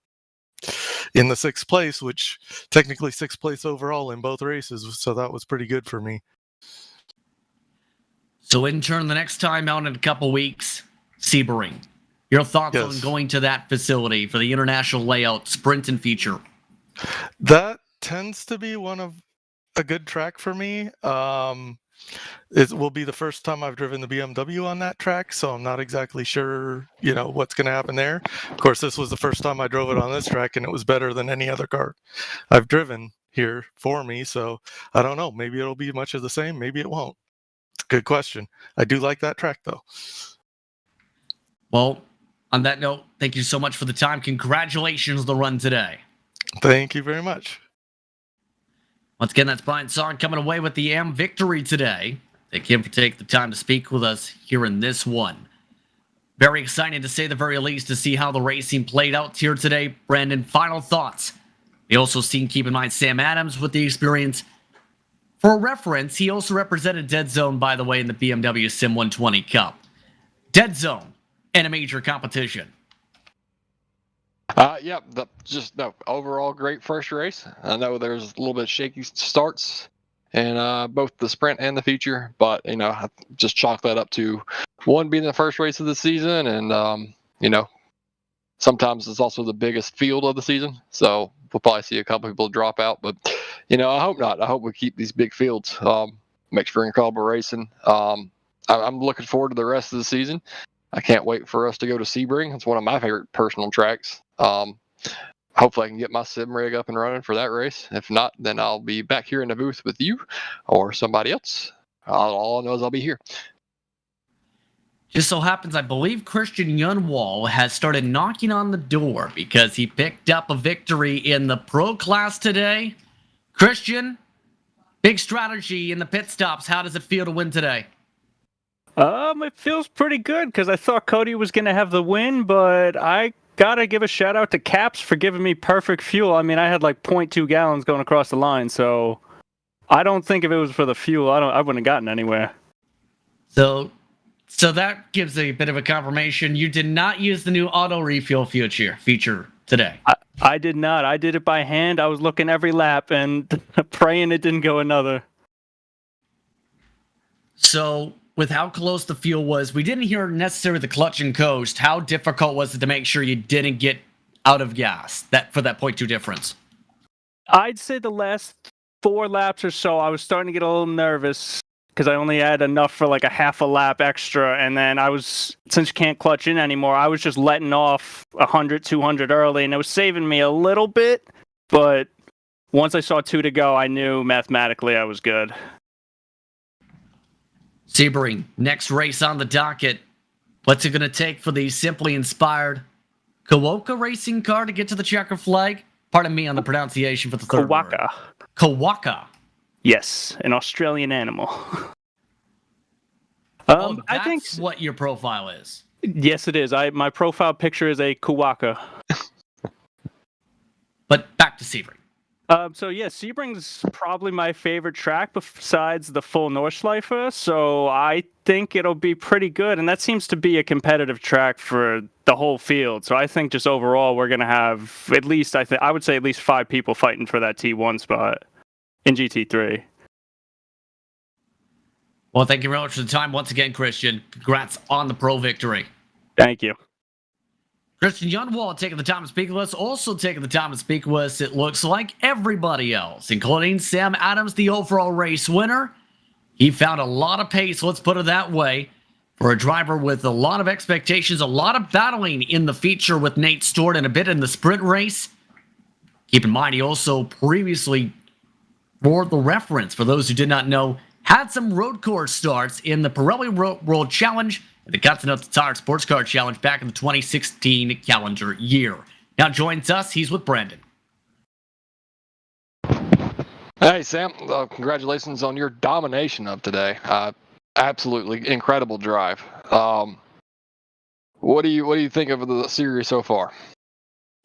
in the 6th place, which technically 6th place overall in both races, so that was pretty good for me. So in turn, the next time out in a couple weeks, Sebring, your thoughts on going to that facility for the international layout sprint and feature? That tends to be a good track for me. It will be the first time I've driven the BMW on that track, so I'm not exactly sure, what's going to happen there. Of course, this was the first time I drove it on this track, and it was better than any other car I've driven here for me, so I don't know. Maybe it'll be much of the same. Maybe it won't. It's a good question. I do like that track, though. Well, on that note, thank you so much for the time. Congratulations on the run today. Thank you very much. Once again, that's Brian Sarn coming away with the AM victory today. Thank him for taking the time to speak with us here in this one. Very exciting, to say the very least, to see how the racing played out here today. Brandon, final thoughts? We also seen, keep in mind, Sam Adams with the experience. For reference, he also represented Dead Zone, by the way, in the BMW Sim 120 Cup. Dead Zone in a major competition. Overall great first race. I know there's a little bit of shaky starts in both the sprint and the feature, but I just chalk that up to one being the first race of the season, and sometimes it's also the biggest field of the season, so we'll probably see a couple people drop out, but I hope not. I hope we keep these big fields. Makes for incredible racing. I'm looking forward to the rest of the season. I can't wait for us to go to Sebring. It's one of my favorite personal tracks. Hopefully I can get my sim rig up and running for that race. If not, then I'll be back here in the booth with you or somebody else. All I know is I'll be here. Just so happens, I believe Christian Yunwall has started knocking on the door because he picked up a victory in the pro class today. Christian, big strategy in the pit stops. How does it feel to win today? It feels pretty good because I thought Cody was going to have the win, but I gotta give a shout out to Caps for giving me perfect fuel. I mean, I had like 0.2 gallons going across the line, so I don't think if it was for the fuel, I wouldn't have gotten anywhere. So that gives a bit of a confirmation. You did not use the new auto refuel feature today. I did not. I did it by hand. I was looking every lap and praying it didn't go another. So, with how close the fuel was, we didn't hear necessarily the clutch and coast. How difficult was it to make sure you didn't get out of gas for that 0.2 difference? I'd say the last 4 laps or so, I was starting to get a little nervous because I only had enough for like a half a lap extra. And then since you can't clutch in anymore, I was just letting off 100, 200 early, and it was saving me a little bit. But once I saw 2 to go, I knew mathematically I was good. Sebring, next race on the docket. What's it going to take for the simply inspired Kawaka racing car to get to the checker flag? Pardon me on the pronunciation for the third word. Kawaka. Yes, an Australian animal. That's I think what your profile is. Yes, it is. My profile picture is a Kawaka. But back to Sebring. Sebring's probably my favorite track besides the full Nordschleife, so I think it'll be pretty good, and that seems to be a competitive track for the whole field. So I think just overall we're going to have at least, I would say at least 5 people fighting for that T1 spot in GT3. Well, thank you very much for the time once again, Christian. Congrats on the pro victory. Thank you. Christian Yunwall taking the time to speak with us. Also taking the time to speak with us, it looks like everybody else, including Sam Adams, the overall race winner. He found a lot of pace, let's put it that way, for a driver with a lot of expectations, a lot of battling in the feature with Nate Stewart and a bit in the sprint race. Keep in mind, he also previously, for the reference, for those who did not know, had some road course starts in the Pirelli World Challenge in the Continental Tire Sports Car Challenge back in the 2016 calendar year. Now joins us, he's with Brandon. Hey, Sam. Congratulations on your domination of today. Absolutely incredible drive. What do you think of the series so far?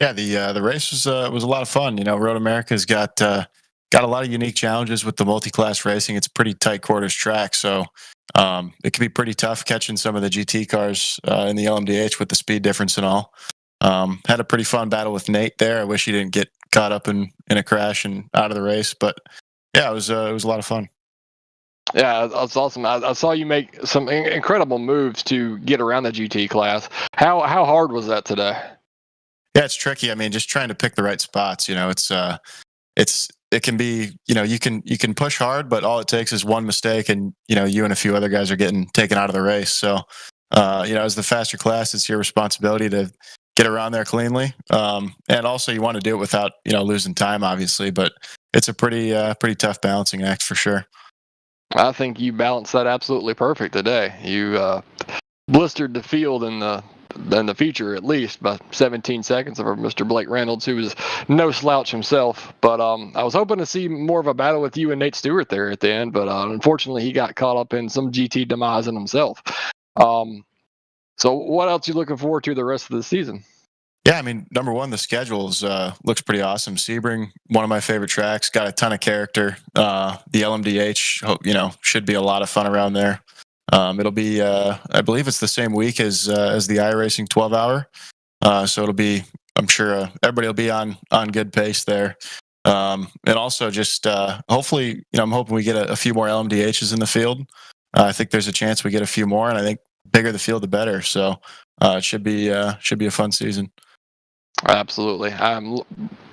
Yeah, the race was a lot of fun. Road America's got a lot of unique challenges with the multi-class racing. It's a pretty tight quarters track, so it can be pretty tough catching some of the GT cars in the LMDH with the speed difference and all. Had a pretty fun battle with Nate there. I wish he didn't get caught up in a crash and out of the race, but yeah, it was a lot of fun. Yeah, that's awesome. I saw you make some incredible moves to get around the GT class. How hard was that today? Yeah, it's tricky. I mean, just trying to pick the right spots. It can be, you can push hard, but all it takes is one mistake, and you and a few other guys are getting taken out of the race. So, as the faster class, it's your responsibility to get around there cleanly, and also you want to do it without losing time, obviously. But it's a pretty tough balancing act for sure. I think you balanced that absolutely perfect today. You blistered the field in the feature at least by 17 seconds over Mr. Blake Reynolds, who was no slouch himself. But I was hoping to see more of a battle with you and Nate Stewart there at the end, but unfortunately he got caught up in some GT demise in himself. So what else are you looking forward to the rest of the season? Yeah, I mean, number one, the schedules looks pretty awesome. Sebring, one of my favorite tracks, got a ton of character. The LMDH, should be a lot of fun around there. It'll be, I believe it's the same week as the iRacing 12-hour. So it'll be, I'm sure everybody will be on good pace there. And also just hopefully, I'm hoping we get a few more LMDHs in the field. I think there's a chance we get a few more, and I think bigger the field, the better. So it should be a fun season. Absolutely. I'm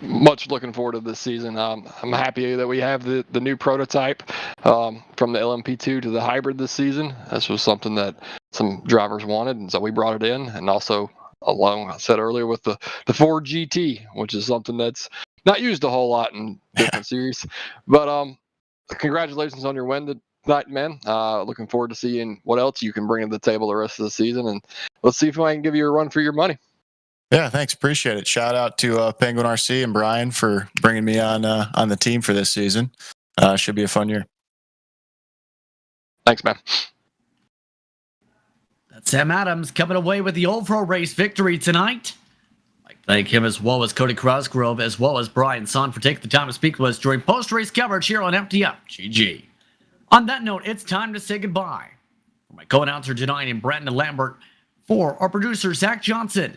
much looking forward to this season. I'm happy that we have the new prototype from the LMP2 to the hybrid this season. This was something that some drivers wanted, and so we brought it in. And also, along I said earlier, with the Ford GT, which is something that's not used a whole lot in different series. But congratulations on your win tonight, man. Looking forward to seeing what else you can bring to the table the rest of the season, and let's see if I can give you a run for your money. Yeah, thanks. Appreciate it. Shout out to Penguin RC and Brian for bringing me on the team for this season. Should be a fun year. Thanks, man. That's Sam Adams coming away with the overall race victory tonight. I'd like to thank him as well as Cody Crossgrove as well as Brian Son for taking the time to speak with us during post-race coverage here on FTF GG. On that note, it's time to say goodbye. For my co-announcer tonight and Brandon Lambert, for our producer Zach Johnson.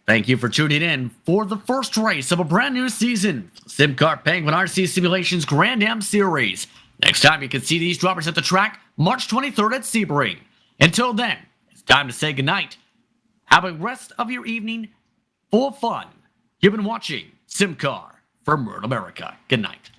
Thank you for tuning in for the first race of a brand new season, SimCAR Penguin RC Simulations Grand Am Series. Next time you can see these drivers at the track, March 23rd at Sebring. Until then, it's time to say goodnight. Have a rest of your evening full of fun. You've been watching SimCAR from Road America. Good night.